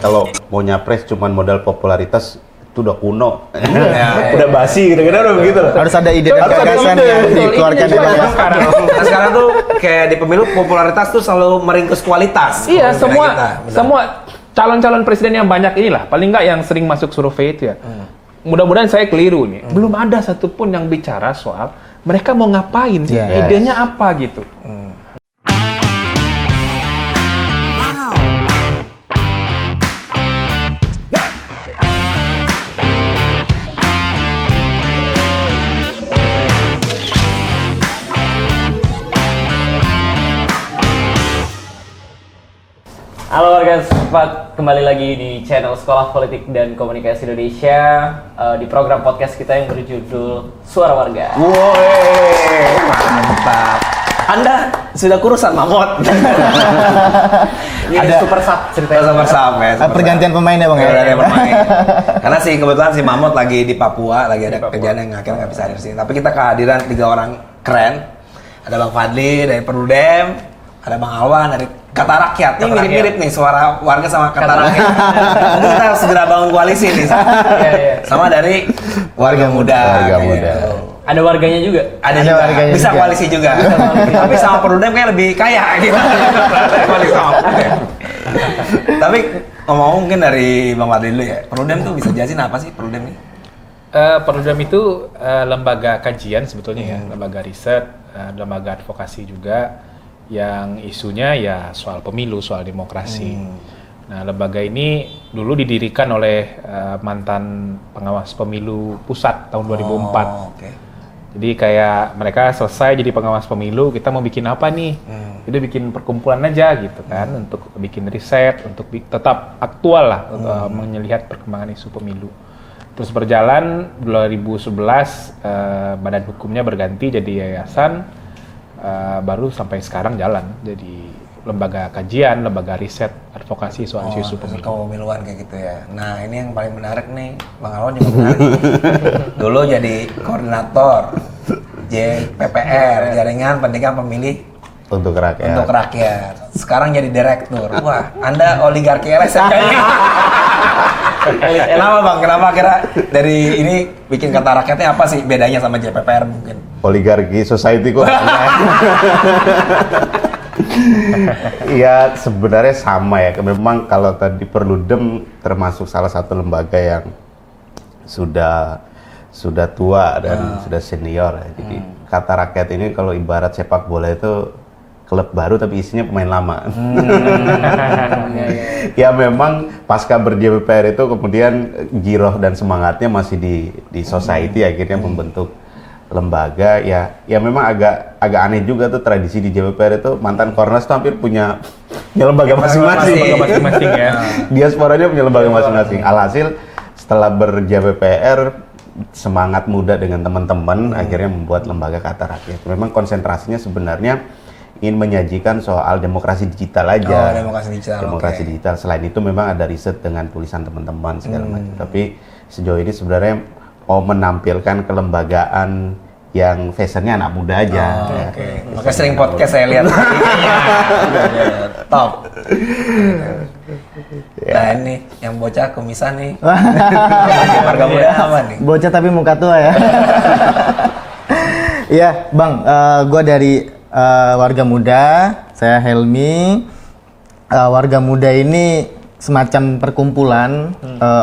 kalau mau nyapres cuman modal popularitas itu udah kuno, udah basi gitu, udah begitu. Harus ada ide dan gagasan yang dikeluarkan di bawah. Sekarang tuh kayak di pemilu popularitas tuh selalu meringkus kualitas. Iya, semua calon-calon presiden yang banyak inilah, paling nggak yang sering masuk survei itu ya. Mudah-mudahan saya keliru nih. Belum ada satupun yang bicara soal mereka mau ngapain sih, idenya apa gitu. Halo warga Sepat, kembali lagi di channel Sekolah Politik dan Komunikasi Indonesia di program podcast kita yang berjudul Suara Warga. Woi, mantap. Anda sudah kurusan Mamot. Ada super sub ceritanya. Super sub ya. Pergantian pemain ya Bang ya? Pergantian pemain. Karena sih kebetulan si Mamot lagi di Papua, lagi ada kerjaan yang akhirnya nggak bisa hadir sini. Tapi kita kehadiran 3 orang keren. Ada Bang Fadli dari Perludem, ada Bang Alwan dari Kata Rakyat. Ini mirip-mirip nih suara warga sama Kata Rakyat. Mungkin kita harus segera bangun koalisi nih. Sama dari Warga Muda. Ada warganya juga. Ada juga. Warganya Bisa juga. koalisi juga. Tapi sama Perludem kayak lebih kaya gitu. Koalisi sama Perludem. Tapi ngomong mungkin dari Bang Fadli dulu ya. Perludem tuh bisa jelasin apa sih Perludem ini? Perludem itu lembaga kajian sebetulnya ya, lembaga riset, lembaga advokasi juga. Yang isunya ya soal pemilu, soal demokrasi. Nah, lembaga ini dulu didirikan oleh mantan pengawas pemilu pusat tahun 2004. Okay. Jadi kayak mereka selesai jadi pengawas pemilu, kita mau bikin apa nih? Itu bikin perkumpulan aja gitu kan, untuk bikin riset, untuk tetap aktual lah, melihat perkembangan isu pemilu. Terus berjalan 2011 badan hukumnya berganti jadi yayasan. Baru sampai sekarang jalan jadi lembaga kajian, lembaga riset, advokasi soal isu pemilu. Kepemiluan kayak gitu ya. Nah ini yang paling menarik nih, Bang Alwan juga menarik. Dulu jadi koordinator JPPR, Jaringan Pendidikan Pemilih Untuk rakyat. Sekarang jadi direktur. Wah, Anda oligarki LSM kayaknya. Kenapa Bang? Kenapa kira dari ini bikin Kata Rakyatnya apa sih bedanya sama JPPR mungkin? Oligarki society kok. Iya sebenarnya sama ya. Memang kalau tadi Perludem termasuk salah satu lembaga yang sudah tua dan sudah senior ya. Jadi Kata Rakyat ini kalau ibarat sepak bola itu klub baru tapi isinya pemain lama. Ya memang pasca ber-JPPR itu kemudian giroh dan semangatnya masih di society, akhirnya membentuk lembaga. Ya memang agak aneh juga tuh tradisi di JPPR itu, mantan Kornas tuh hampir punya lembaga masing-masing. Ya. Diasporanya punya lembaga masing-masing. Alhasil setelah ber-JPPR semangat muda dengan teman-teman akhirnya membuat lembaga Kata Rakyat. Memang konsentrasinya sebenarnya ingin menyajikan soal demokrasi digital aja. Demokrasi digital. Selain itu memang ada riset dengan tulisan teman-teman segala macam. Tapi sejauh ini sebenarnya mau menampilkan kelembagaan yang fashionnya anak muda aja. Makanya sering podcast saya lihat. Top. Nah ini yang bocah kumisan nih. Warga muda apa nih? Bocah tapi muka tua ya. Iya Bang, gue dari Warga Muda, saya Helmi. Warga Muda ini semacam perkumpulan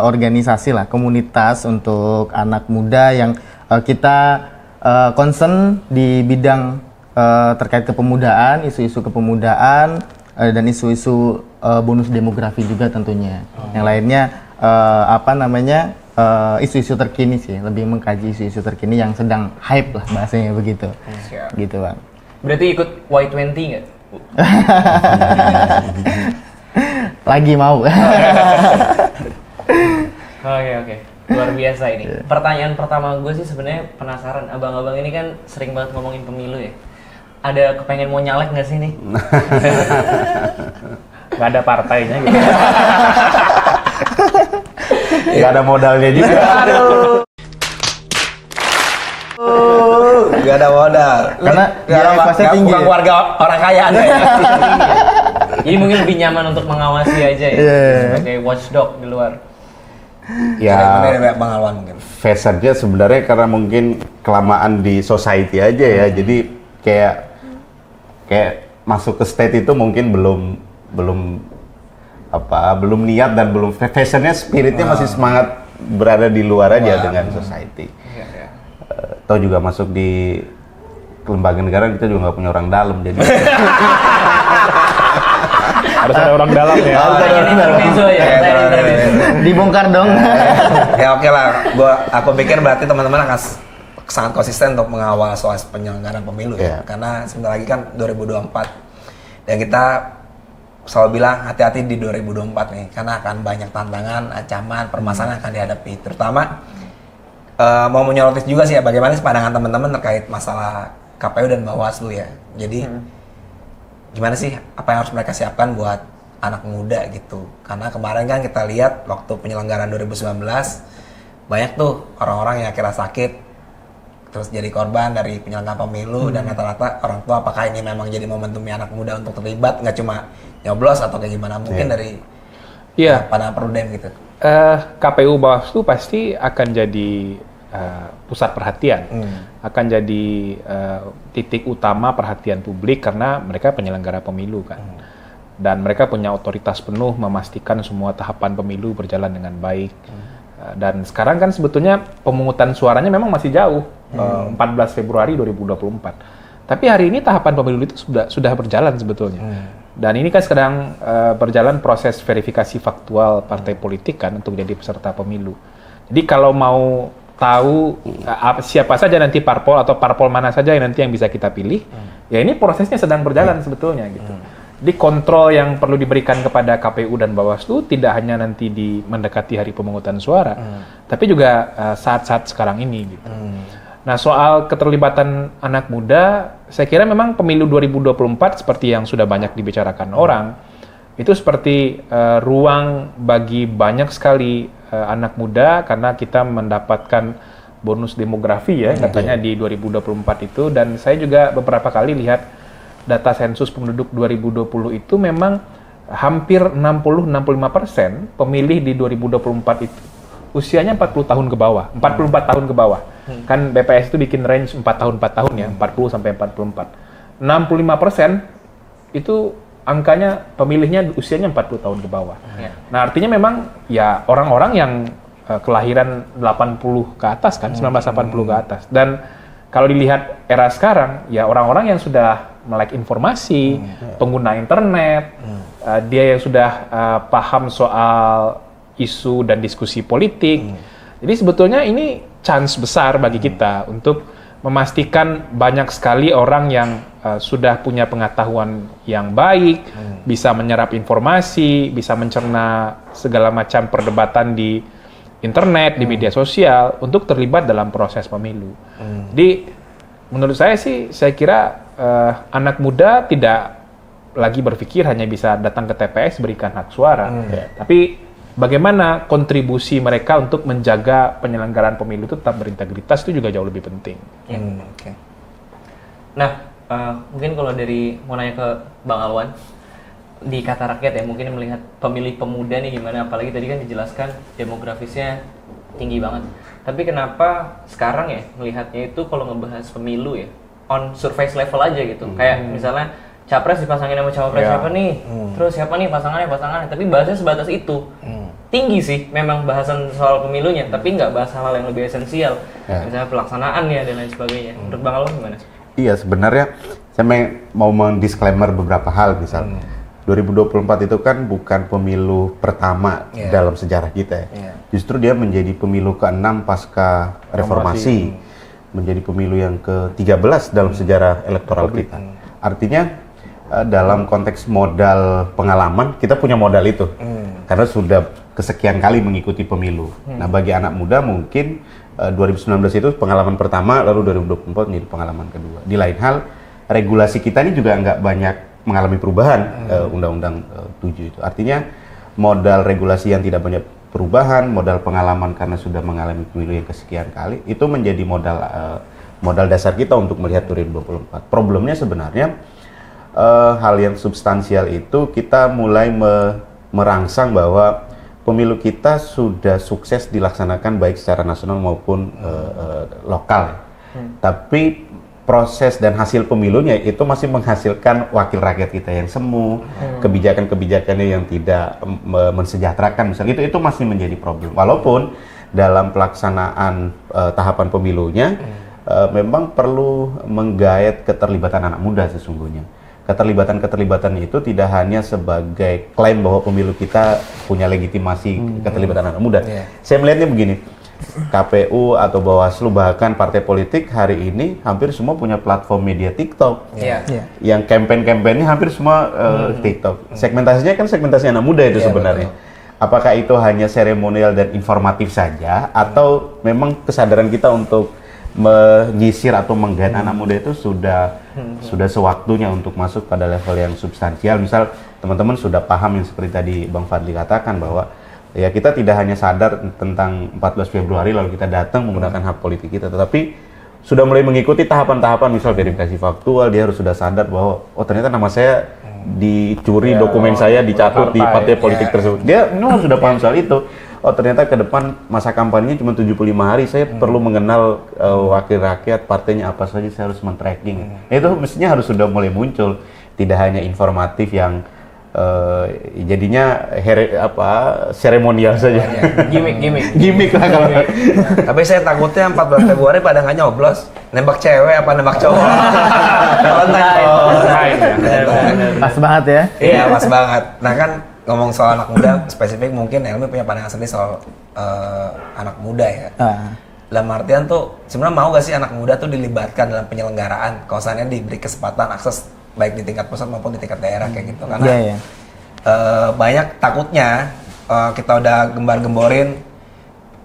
organisasi lah, komunitas untuk anak muda yang kita concern di bidang terkait kepemudaan, isu-isu kepemudaan dan isu-isu bonus demografi juga tentunya. Yang lainnya isu-isu terkini sih, lebih mengkaji isu-isu terkini yang sedang hype lah bahasanya begitu. Gitu Bang. Berarti ikut Y20 nggak? Lagi mau. Oke. Luar biasa ini. Pertanyaan pertama gue sih sebenarnya penasaran. Abang-abang ini kan sering banget ngomongin pemilu ya. Ada kepengen mau nyalek nggak sih nih? Nggak ada partainya gitu. Nggak ada modalnya juga. Gak ada modal. Karena dia kelasnya tinggi. Bukan keluarga orang kaya Anda ya. Jadi mungkin lebih nyaman untuk mengawasi aja ya, sebagai watchdog di luar. Ya, Ada Bang Alwan mungkin. fashion-nya sebenarnya karena mungkin kelamaan di society aja ya. Jadi kayak masuk ke state itu mungkin belum niat dan belum fashionnya, spiritnya masih semangat berada di luar aja dengan society. Atau juga masuk di lembaga negara kita juga nggak punya orang dalam, jadi Harus ada orang dalam ya. Pertanyaan intermezzo ya, pertanyaan intermezzo. Dibongkar dong. Ya oke lah, aku pikir berarti teman-teman akan sangat konsisten untuk mengawal soal penyelenggaraan pemilu ya. Karena sebentar lagi kan 2024 dan kita selalu bilang hati-hati di 2024 nih, karena akan banyak tantangan, ancaman, permasalahan akan dihadapi. Terutama mau menyorotis juga sih ya, bagaimana sih pandangan teman-teman terkait masalah KPU dan Bawaslu ya. Jadi gimana sih apa yang harus mereka siapkan buat anak muda gitu. Karena kemarin kan kita lihat waktu penyelenggaraan 2019 banyak tuh orang-orang yang akhirnya sakit terus jadi korban dari penyelenggaraan pemilu dan rata-rata orang tua, apakah ini memang jadi momentumnya anak muda untuk terlibat, nggak cuma nyoblos atau kayak gimana, mungkin dari pandangan Perludem gitu. KPU Bawaslu pasti akan jadi pusat perhatian, akan jadi titik utama perhatian publik karena mereka penyelenggara pemilu kan, dan mereka punya otoritas penuh memastikan semua tahapan pemilu berjalan dengan baik. Dan sekarang kan sebetulnya pemungutan suaranya memang masih jauh, 14 Februari 2024. Tapi hari ini tahapan pemilu itu sudah berjalan sebetulnya. Dan ini kan sedang berjalan proses verifikasi faktual partai politik kan untuk jadi peserta pemilu. Jadi kalau mau tahu siapa saja nanti parpol atau parpol mana saja yang nanti yang bisa kita pilih, ya ini prosesnya sedang berjalan sebetulnya gitu. Di kontrol yang perlu diberikan kepada KPU dan Bawaslu tidak hanya nanti di mendekati hari pemungutan suara, tapi juga saat-saat sekarang ini gitu. Nah, soal keterlibatan anak muda, saya kira memang pemilu 2024 seperti yang sudah banyak dibicarakan orang, itu seperti ruang bagi banyak sekali anak muda karena kita mendapatkan bonus demografi ya katanya di 2024 itu, dan saya juga beberapa kali lihat data sensus penduduk 2020 itu memang hampir 60-65% pemilih di 2024 itu usianya 40 tahun ke bawah, 44 tahun ke bawah. Kan BPS itu bikin range 4 tahun ya, 40 sampai 44. 65% itu angkanya pemilihnya usianya 40 tahun ke bawah. Nah, artinya memang ya orang-orang yang kelahiran 80 ke atas kan, 1980 ke atas. Dan kalau dilihat era sekarang, ya orang-orang yang sudah melek informasi, pengguna internet, dia yang sudah paham soal isu dan diskusi politik. Jadi sebetulnya ini chance besar bagi kita untuk memastikan banyak sekali orang yang sudah punya pengetahuan yang baik, bisa menyerap informasi, bisa mencerna segala macam perdebatan di internet, di media sosial untuk terlibat dalam proses pemilu. Jadi menurut saya sih, saya kira anak muda tidak lagi berpikir hanya bisa datang ke TPS berikan hak suara, tapi bagaimana kontribusi mereka untuk menjaga penyelenggaraan pemilu itu tetap berintegritas itu juga jauh lebih penting. Nah, mungkin kalau mau nanya ke Bang Alwan, di kata rakyat ya, mungkin melihat pemilih pemuda nih gimana, apalagi tadi kan dijelaskan demografisnya tinggi banget. Tapi kenapa sekarang ya melihatnya itu kalau ngebahas pemilu ya on surface level aja gitu. Kayak misalnya capres dipasangin sama cawapres siapa nih, terus siapa nih pasangannya, tapi bahasnya sebatas itu. Tinggi sih memang bahasan soal pemilunya, tapi nggak bahas hal yang lebih esensial, misalnya pelaksanaannya dan lain sebagainya. Menurut Bang Alwan gimana? Iya, sebenarnya saya mau mendisklaimer beberapa hal. Misal 2024 itu kan bukan pemilu pertama dalam sejarah kita ya. Justru dia menjadi pemilu ke-6 pasca reformasi, menjadi pemilu yang ke-13 dalam sejarah elektoral kita. Artinya dalam konteks modal pengalaman, kita punya modal itu. Karena sudah kesekian kali mengikuti pemilu. Nah, bagi anak muda mungkin 2019 itu pengalaman pertama, lalu 2024 menjadi pengalaman kedua. Di lain hal, regulasi kita ini juga nggak banyak mengalami perubahan, Undang-Undang 7 itu. Artinya modal regulasi yang tidak banyak perubahan, modal pengalaman karena sudah mengalami pemilu yang kesekian kali, itu menjadi modal dasar kita untuk melihat 2024. Problemnya sebenarnya hal yang substansial itu kita mulai merangsang bahwa pemilu kita sudah sukses dilaksanakan baik secara nasional maupun lokal. Tapi proses dan hasil pemilunya itu masih menghasilkan wakil rakyat kita yang semu, kebijakan-kebijakannya yang tidak mensejahterakan, misalnya itu masih menjadi problem. Walaupun dalam pelaksanaan tahapan pemilunya memang perlu menggait keterlibatan anak muda sesungguhnya. Keterlibatan itu tidak hanya sebagai klaim bahwa pemilu kita punya legitimasi keterlibatan anak muda. Saya melihatnya begini. KPU atau Bawaslu bahkan partai politik hari ini hampir semua punya platform media TikTok. Yang campaign-campaignnya hampir semua TikTok. Segmentasinya kan segmentasi anak muda itu sebenarnya. Betul. Apakah itu hanya seremonial dan informatif saja atau memang kesadaran kita untuk menyisir atau menggait anak muda itu sudah sewaktunya untuk masuk pada level yang substansial. Misal teman-teman sudah paham yang seperti tadi Bang Fadli katakan bahwa ya kita tidak hanya sadar tentang 14 Februari lalu kita datang menggunakan hak politik kita, tetapi sudah mulai mengikuti tahapan-tahapan, misal verifikasi faktual, dia harus sudah sadar bahwa oh ternyata nama saya dicuri, dokumen saya dicatut di partai politik tersebut. Dia memang sudah paham soal itu. Oh ternyata ke depan masa kampanyenya cuma 75 hari, saya perlu mengenal wakil rakyat, partainya apa saja, saya harus men-tracking. Itu mestinya harus sudah mulai muncul, tidak hanya informatif yang jadinya seremonial saja. Gimmick lah kalau. Tapi saya takutnya 14 Februari pada nggak nyoblos, nembak cewek apa nembak cowok. Pas banget ya. Iya, pas banget. Nah kan ngomong soal anak muda spesifik, mungkin Elmi punya pandangan sendiri soal anak muda ya. Dalam artian tuh sebenarnya mau gak sih anak muda tuh dilibatkan dalam penyelenggaraan, kausannya diberi kesempatan akses baik di tingkat pusat maupun di tingkat daerah kayak gitu, karena banyak takutnya kita udah gembar-gemborin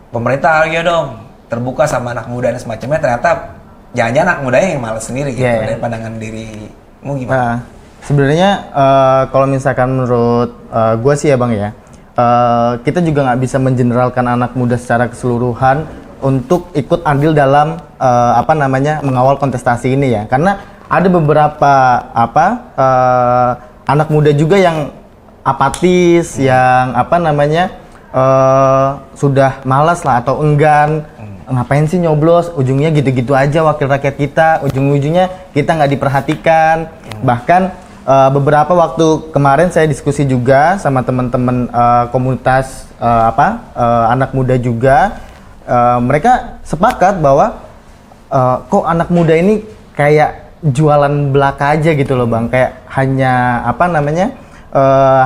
pemerintah ayo dong terbuka sama anak muda dan semacamnya, ternyata jangan-jangan anak mudanya yang malas sendiri gitu. Dari pandangan dirimu gimana? Sebenarnya kalau misalkan menurut gue sih ya Bang ya, kita juga nggak bisa mengeneralkan anak muda secara keseluruhan untuk ikut andil dalam mengawal kontestasi ini ya, karena ada beberapa anak muda juga yang apatis, yang sudah malas lah atau enggan, ngapain sih nyoblos, ujungnya gitu-gitu aja wakil rakyat kita, ujung-ujungnya kita nggak diperhatikan. Bahkan beberapa waktu kemarin saya diskusi juga sama teman-teman komunitas anak muda juga, mereka sepakat bahwa kok anak muda ini kayak jualan belaka aja gitu loh Bang, kayak hanya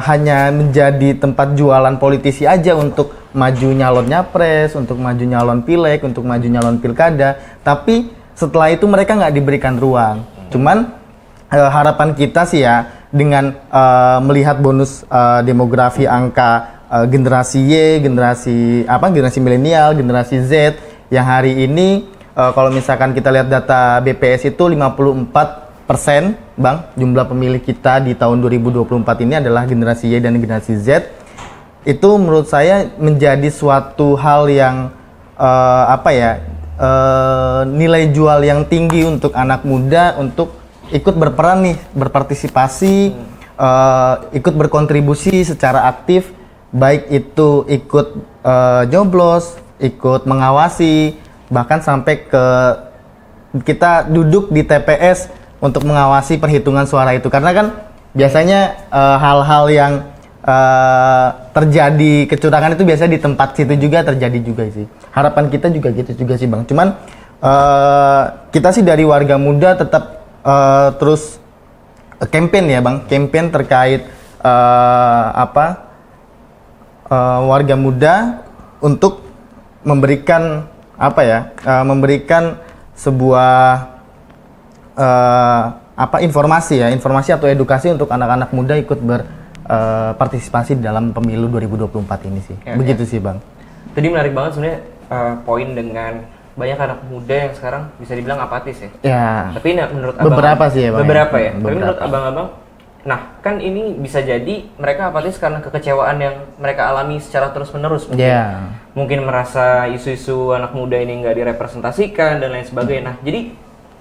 hanya menjadi tempat jualan politisi aja untuk maju nyalon nyapres, untuk maju nyalon pileg, untuk maju nyalon pilkada, tapi setelah itu mereka nggak diberikan ruang. Cuman harapan kita sih ya dengan melihat bonus demografi angka generasi Y, generasi milenial, generasi Z yang hari ini kalau misalkan kita lihat data BPS itu 54% Bang, jumlah pemilih kita di tahun 2024 ini adalah generasi Y dan generasi Z. Itu menurut saya menjadi suatu hal yang nilai jual yang tinggi untuk anak muda untuk ikut berperan nih, berpartisipasi, ikut berkontribusi secara aktif, baik itu ikut nyoblos, ikut mengawasi, bahkan sampai ke kita duduk di TPS untuk mengawasi perhitungan suara itu, karena kan biasanya hal-hal yang terjadi kecurangan itu biasanya di tempat situ juga terjadi juga sih. Harapan kita juga gitu juga sih Bang. Cuman kita sih dari warga muda tetap terus campaign ya Bang, campaign terkait warga muda untuk memberikan memberikan sebuah informasi atau edukasi untuk anak-anak muda ikut berpartisipasi dalam pemilu 2024 ini sih. Begitu sih Bang. Tadi menarik banget sebenarnya poin dengan banyak anak muda yang sekarang bisa dibilang apatis ya. Ya. Tapi menurut beberapa sih ya Bang. Beberapa ya. Tapi menurut abang-abang, nah kan ini bisa jadi mereka apatis karena kekecewaan yang mereka alami secara terus-menerus. Mungkin merasa isu-isu anak muda ini nggak direpresentasikan dan lain sebagainya. Nah jadi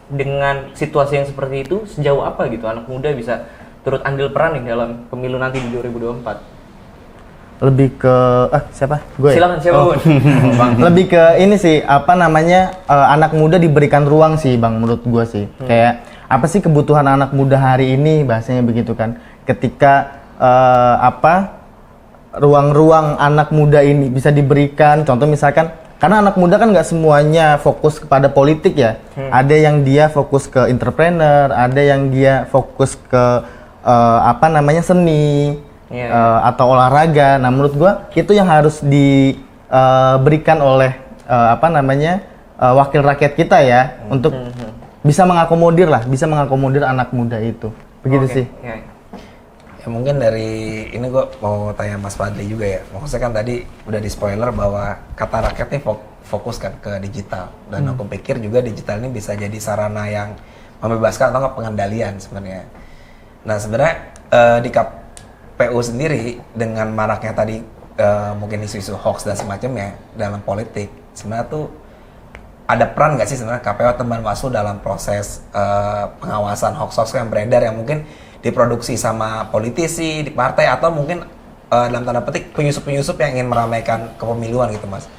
dengan situasi yang seperti itu sejauh apa gitu anak muda bisa turut andil peran nih dalam pemilu nanti di 2024? Lebih ke siapa? Gue. Silakan siapa pun. Lebih ke ini sih, apa namanya, anak muda diberikan ruang sih Bang, menurut gue sih. Kayak apa sih kebutuhan anak muda hari ini, bahasanya begitu kan. Ketika ruang-ruang anak muda ini bisa diberikan, contoh misalkan, karena anak muda kan nggak semuanya fokus kepada politik ya. Ada yang dia fokus ke entrepreneur, ada yang dia fokus ke seni. Atau olahraga. Nah, menurut gua itu yang harus diberikan oleh wakil rakyat kita ya, untuk bisa mengakomodir anak muda itu. Begitu sih. Ya. Ya mungkin dari ini gue mau tanya Mas Fadli juga ya. Maksudnya kan tadi udah di spoiler bahwa kata rakyat ini fokus kan ke digital, dan aku pikir juga digital ini bisa jadi sarana yang membebaskan atau pengendalian sebenarnya. Nah sebenarnya di KPU sendiri dengan maraknya tadi mungkin isu-isu hoax dan semacamnya dalam politik, sebenarnya tuh ada peran nggak sih sebenarnya KPU atau Bawaslu dalam proses pengawasan hoax-hoax yang beredar yang mungkin diproduksi sama politisi di partai atau mungkin dalam tanda petik penyusup-penyusup yang ingin meramaikan kepemiluan gitu, Mas?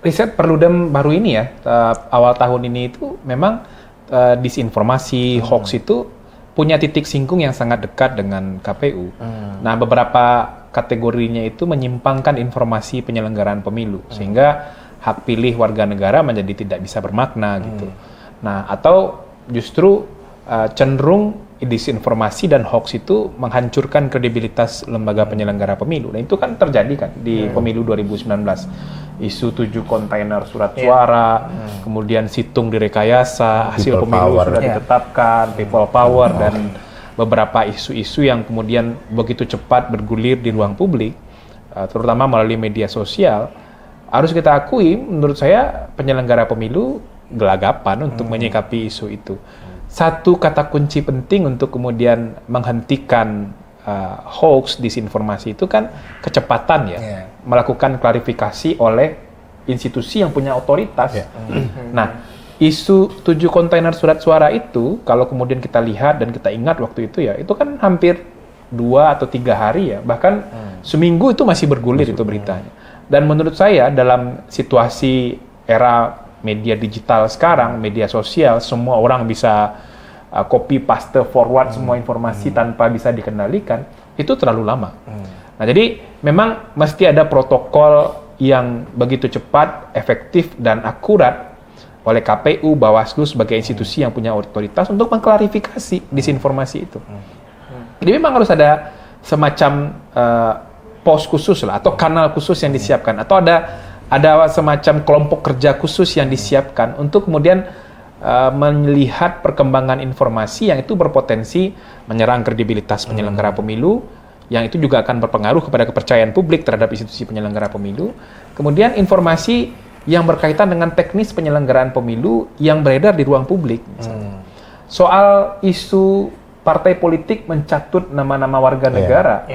Riset Perludem baru ini ya, awal tahun ini itu memang disinformasi, hoax itu punya titik singgung yang sangat dekat dengan KPU. Nah, beberapa kategorinya itu menyimpangkan informasi penyelenggaraan pemilu, sehingga hak pilih warga negara menjadi tidak bisa bermakna gitu. Nah, atau justru cenderung disinformasi dan hoax itu menghancurkan kredibilitas lembaga penyelenggara pemilu. Nah, itu kan terjadi kan di pemilu 2019. Isu 7 kontainer surat suara, kemudian situng direkayasa, hasil People pemilu power. sudah ditetapkan, people power, dan beberapa isu-isu yang kemudian begitu cepat bergulir di ruang publik, terutama melalui media sosial. Harus kita akui, menurut saya penyelenggara pemilu gelagapan untuk menyikapi isu itu. Satu kata kunci penting untuk kemudian menghentikan hoax, disinformasi itu kan kecepatan ya, melakukan klarifikasi oleh institusi yang punya otoritas. Nah, isu 7 kontainer surat suara itu, kalau kemudian kita lihat dan kita ingat waktu itu ya, itu kan hampir 2 atau 3 hari ya, bahkan seminggu itu masih bergulir itu beritanya. Dan menurut saya dalam situasi era media digital sekarang, media sosial, semua orang bisa copy paste forward semua informasi tanpa bisa dikendalikan, itu terlalu lama. Nah, jadi memang mesti ada protokol yang begitu cepat, efektif dan akurat oleh KPU, Bawaslu sebagai institusi yang punya otoritas untuk mengklarifikasi disinformasi itu. Jadi memang harus ada semacam pos khusus lah, atau kanal khusus yang disiapkan, atau ada semacam kelompok kerja khusus yang disiapkan untuk kemudian melihat perkembangan informasi yang itu berpotensi menyerang kredibilitas penyelenggara pemilu, yang itu juga akan berpengaruh kepada kepercayaan publik terhadap institusi penyelenggara pemilu. Kemudian informasi yang berkaitan dengan teknis penyelenggaraan pemilu yang beredar di ruang publik. Soal isu partai politik mencatut nama-nama warga negara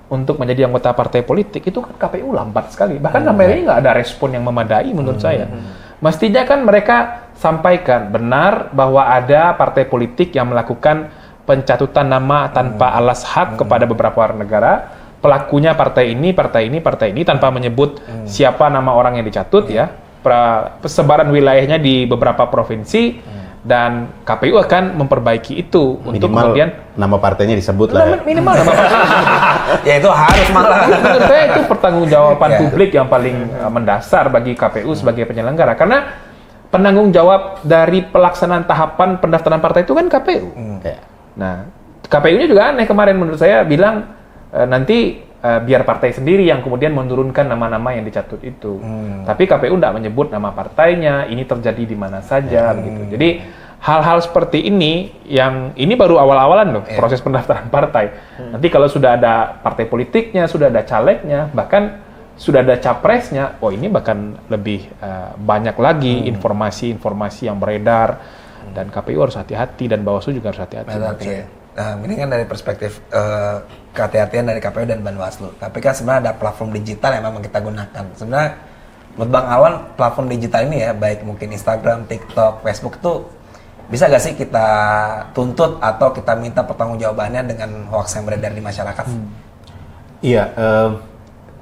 untuk menjadi anggota partai politik, itu kan KPU lambat sekali. Bahkan sampai ini nggak ada respon yang memadai menurut saya. Mestinya kan mereka sampaikan benar bahwa ada partai politik yang melakukan pencatutan nama tanpa alas hak kepada beberapa warga negara, pelakunya partai ini, tanpa menyebut siapa nama orang yang dicatut ya, persebaran wilayahnya di beberapa provinsi, dan KPU akan memperbaiki itu untuk kemudian nama partainya disebut lah. Minimal nama partainya. Ya itu harus malah. Menurut saya itu pertanggungjawaban publik yang paling mendasar bagi KPU sebagai penyelenggara, karena penanggung jawab dari pelaksanaan tahapan pendaftaran partai itu kan KPU. Nah, KPU-nya juga aneh kemarin menurut saya, bilang nanti biar partai sendiri yang kemudian menurunkan nama-nama yang dicatut itu. Tapi KPU tidak menyebut nama partainya, ini terjadi di mana saja begitu. Jadi hal-hal seperti ini, yang ini baru awal-awalan loh proses pendaftaran partai. Nanti kalau sudah ada partai politiknya, sudah ada calegnya, bahkan sudah ada capresnya, ini bahkan lebih banyak lagi informasi-informasi yang beredar, dan KPU harus hati-hati dan Bawaslu juga harus hati-hati. Nah, ini kan dari perspektif kehati-hatian dari KPU dan Bawaslu. Tapi kan sebenarnya ada platform digital yang memang kita gunakan. Sebenarnya menurut Bang Alwan, platform digital ini ya, baik mungkin Instagram, TikTok, Facebook itu bisa gak sih kita tuntut atau kita minta pertanggungjawabannya dengan hoax yang beredar di masyarakat? Iya,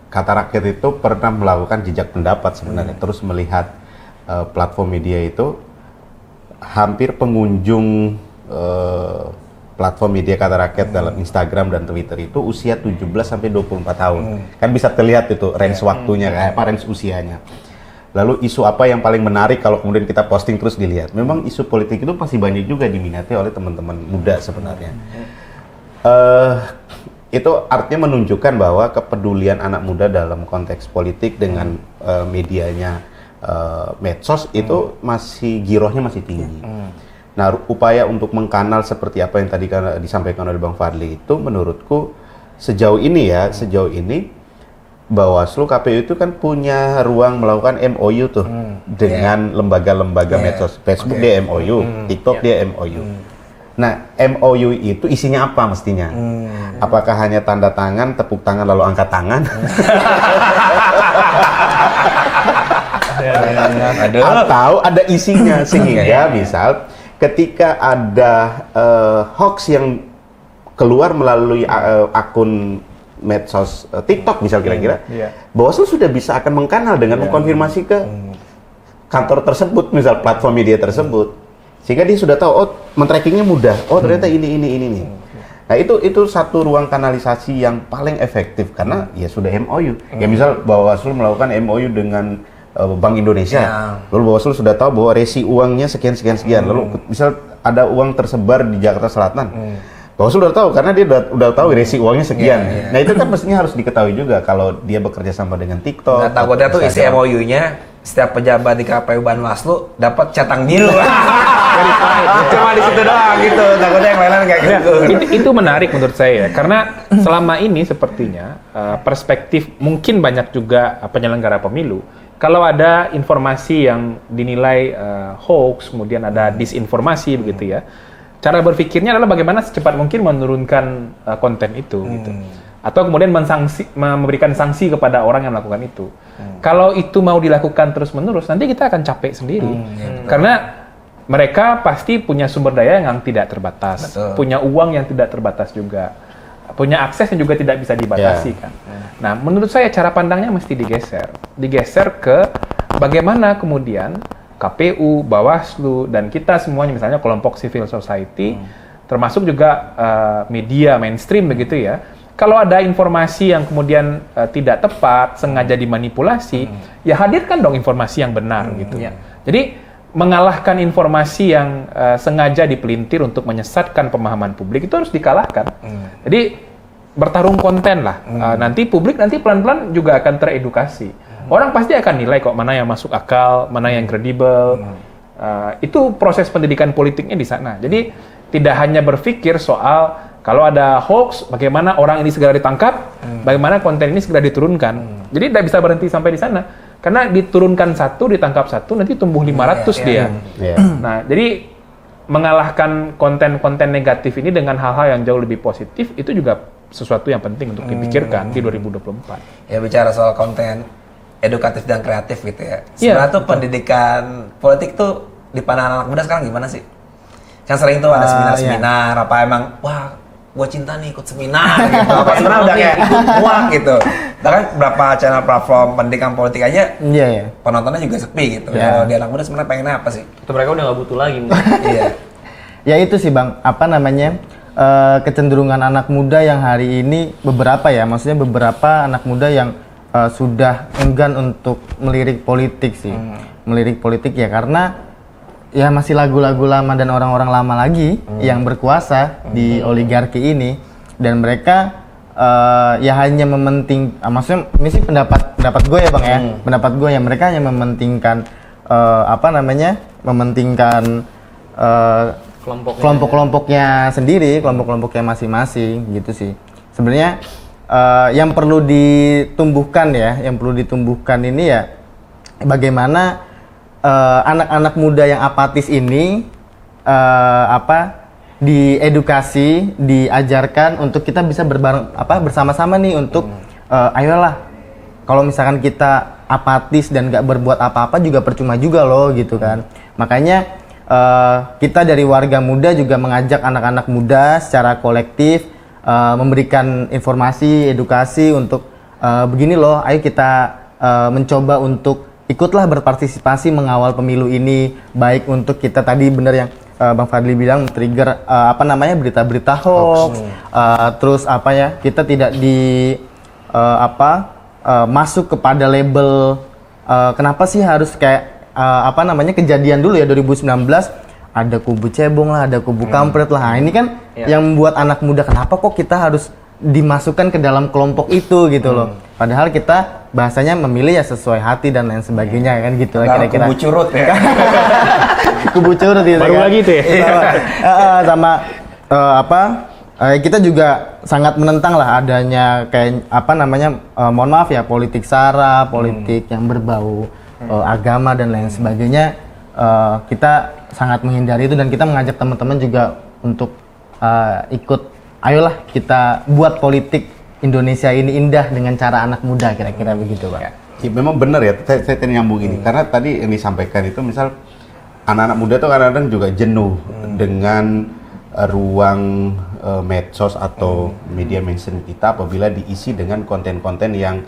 Kata Rakyat itu pernah melakukan jejak pendapat sebenarnya, terus melihat platform media itu hampir pengunjung platform media Kata Rakyat dalam Instagram dan Twitter itu usia 17 sampai 24 tahun. Kan bisa terlihat itu range waktunya, range usianya. Lalu isu apa yang paling menarik kalau kemudian kita posting terus dilihat? Memang isu politik itu pasti banyak juga diminati oleh teman-teman muda sebenarnya. Itu artinya menunjukkan bahwa kepedulian anak muda dalam konteks politik dengan medianya medsos itu masih girohnya masih tinggi. Nah, upaya untuk mengkanal seperti apa yang tadi disampaikan oleh Bang Fadli itu menurutku sejauh ini Bawaslu KPU itu kan punya ruang melakukan MOU tuh dengan lembaga-lembaga medsos. Facebook dia MOU, TikTok dia MOU. Nah, MOU itu isinya apa mestinya? Apakah hanya tanda tangan, tepuk tangan lalu angkat tangan? Atau ada isinya sehingga misal ketika ada hoax yang keluar melalui akun medsos TikTok misal kira-kira, Bawaslu sudah bisa akan mengkanal dengan mengkonfirmasi ke kantor tersebut, misal platform media tersebut, sehingga dia sudah tahu, oh men-trackingnya mudah, oh ternyata ini nih. Nah itu satu ruang kanalisasi yang paling efektif karena ya sudah MOU. Ya misal Bawaslu melakukan MOU dengan Bank Indonesia, lalu Bawaslu sudah tahu bahwa resi uangnya sekian, lalu misal ada uang tersebar di Jakarta Selatan. Bawaslu udah tahu karena dia udah tahu resi uangnya sekian. Nah itu kan mestinya harus diketahui juga kalau dia bekerja sama dengan TikTok. Nah, takutnya tuh isi MOU-nya setiap pejabat di KPU Bawaslu dapat centang biru. Cuma di situ doang gitu. Takutnya yang lain kayak gitu. Itu menarik menurut saya karena selama ini sepertinya perspektif mungkin banyak juga penyelenggara pemilu. Kalau ada informasi yang dinilai hoax, kemudian ada disinformasi begitu ya. Cara berpikirnya adalah bagaimana secepat mungkin menurunkan konten itu, gitu. Atau kemudian memberikan sanksi kepada orang yang melakukan itu. Kalau itu mau dilakukan terus-menerus, nanti kita akan capek sendiri. Karena mereka pasti punya sumber daya yang tidak terbatas, punya uang yang tidak terbatas juga, punya akses yang juga tidak bisa dibatasi kan. Nah, menurut saya cara pandangnya mesti digeser ke bagaimana kemudian KPU, Bawaslu, dan kita semuanya misalnya kelompok civil society, termasuk juga media mainstream begitu ya. Kalau ada informasi yang kemudian tidak tepat, sengaja dimanipulasi, ya hadirkan dong informasi yang benar gitu. Jadi mengalahkan informasi yang sengaja dipelintir untuk menyesatkan pemahaman publik itu harus dikalahkan. Jadi bertarung konten lah. Nanti publik pelan-pelan juga akan teredukasi. Orang pasti akan nilai kok mana yang masuk akal, mana yang kredibel. Itu proses pendidikan politiknya di sana. Jadi tidak hanya berpikir soal kalau ada hoax, bagaimana orang ini segera ditangkap, bagaimana konten ini segera diturunkan. Jadi tidak bisa berhenti sampai di sana. Karena diturunkan satu, ditangkap satu, nanti tumbuh 500 dia. Nah, jadi mengalahkan konten-konten negatif ini dengan hal-hal yang jauh lebih positif, itu juga sesuatu yang penting untuk dipikirkan di 2024. Ya bicara soal konten edukatif dan kreatif gitu ya. Sebenarnya tuh pendidikan politik tuh di pandangan anak muda sekarang gimana sih? Kan sering tuh ada seminar-seminar, apa emang, wah gue cinta nih ikut seminar gitu. Apa sebenarnya udah kayak ikut muak gitu. Bahkan berapa channel platform pendidikan politik aja, penontonnya juga sepi gitu. Kalau di anak muda sebenarnya pengennya apa sih? Itu mereka udah nggak butuh lagi. Ya itu sih Bang, apa namanya, kecenderungan anak muda yang hari ini beberapa anak muda yang sudah enggan untuk melirik politik sih. Melirik politik ya karena ya masih lagu-lagu lama dan orang-orang lama lagi yang berkuasa di oligarki ini, dan mereka ya hanya maksudnya ini sih pendapat gue ya Bang ya, pendapat gue ya, mereka hanya mementingkan mementingkan kelompok-kelompoknya sendiri, kelompok-kelompoknya masing-masing gitu sih. Sebenarnya yang perlu ditumbuhkan ini ya bagaimana anak-anak muda yang apatis ini diedukasi, diajarkan untuk kita bisa bersama-sama nih untuk ayolah, kalau misalkan kita apatis dan nggak berbuat apa-apa juga percuma juga loh gitu kan. Makanya kita dari warga muda juga mengajak anak-anak muda secara kolektif memberikan informasi, edukasi untuk begini loh, ayo kita mencoba untuk ikutlah berpartisipasi mengawal pemilu ini, baik untuk kita tadi benar yang Bang Fadli bilang trigger berita-berita hoax, terus kita tidak masuk kepada label kenapa sih harus kayak kejadian dulu ya 2019 ada kubu cebong lah, ada kubu kampret lah. Nah, ini kan yang membuat anak muda kenapa kok kita harus dimasukkan ke dalam kelompok itu gitu loh. Padahal kita bahasanya memilih ya sesuai hati dan lain sebagainya kan gitu lah kira-kira. Kubu curut ya. Kubu curut gitu. Baru kan. lagi tuh ya. Kita juga sangat menentang lah adanya kayak mohon maaf ya politik sara, politik yang berbau agama dan lain sebagainya. Kita sangat menghindari itu dan kita mengajak teman-teman juga untuk ikut, ayolah kita buat politik Indonesia ini indah dengan cara anak muda, kira-kira begitu Pak. Ya, memang benar ya, saya nyambung ini karena tadi yang disampaikan itu misal anak-anak muda tuh kadang-kadang juga jenuh dengan ruang medsos atau media mainstream kita apabila diisi dengan konten-konten yang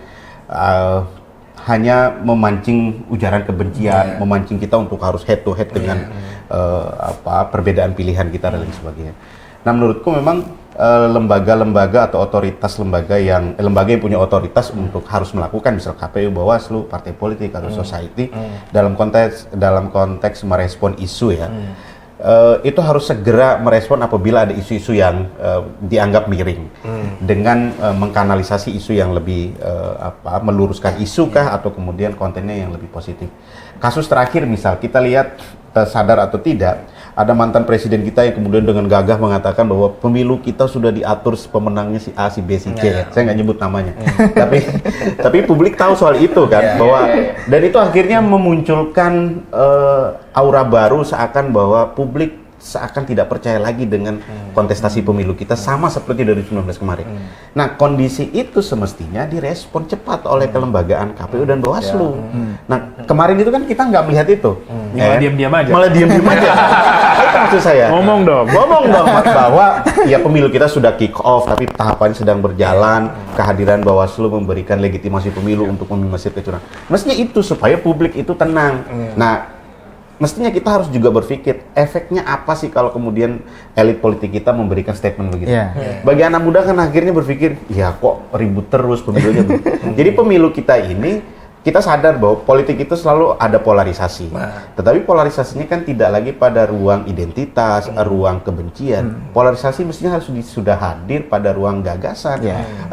hanya memancing ujaran kebencian, memancing kita untuk harus head to head dengan perbedaan pilihan kita dan lain sebagainya. Nah, menurutku memang lembaga-lembaga atau otoritas lembaga yang punya otoritas untuk harus melakukan, misal KPU, Bawaslu, partai politik atau society dalam konteks merespon isu ya. Itu harus segera merespon apabila ada isu-isu yang dianggap miring dengan mengkanalisasi isu yang lebih meluruskan isu kah atau kemudian kontennya yang lebih positif. Kasus terakhir misal kita lihat sadar atau tidak ada mantan presiden kita yang kemudian dengan gagah mengatakan bahwa pemilu kita sudah diatur pemenangnya si A, si B, si C. Saya nggak nyebut namanya. tapi publik tahu soal itu kan dan itu akhirnya memunculkan aura baru seakan bahwa publik seakan tidak percaya lagi dengan kontestasi pemilu kita sama seperti 2019 kemarin. Nah, kondisi itu semestinya direspon cepat oleh kelembagaan KPU dan Bawaslu. Nah, kemarin itu kan kita nggak melihat itu. Malah diam-diam aja. Malah diam-diam aja. Itu maksud saya. Ngomong dong bahwa ya pemilu kita sudah kick off tapi tahapan sedang berjalan, kehadiran Bawaslu memberikan legitimasi pemilu untuk meminimalisir kecurangan. Mestinya itu supaya publik itu tenang. Nah, mestinya kita harus juga berpikir efeknya apa sih kalau kemudian elit politik kita memberikan statement begitu. Bagi anak muda kan akhirnya berpikir, ya kok ribut terus pemilunya. Jadi pemilu kita ini, kita sadar bahwa politik itu selalu ada polarisasi. Tetapi polarisasinya kan tidak lagi pada ruang identitas, ruang kebencian. Polarisasi mestinya harus sudah hadir pada ruang gagasan,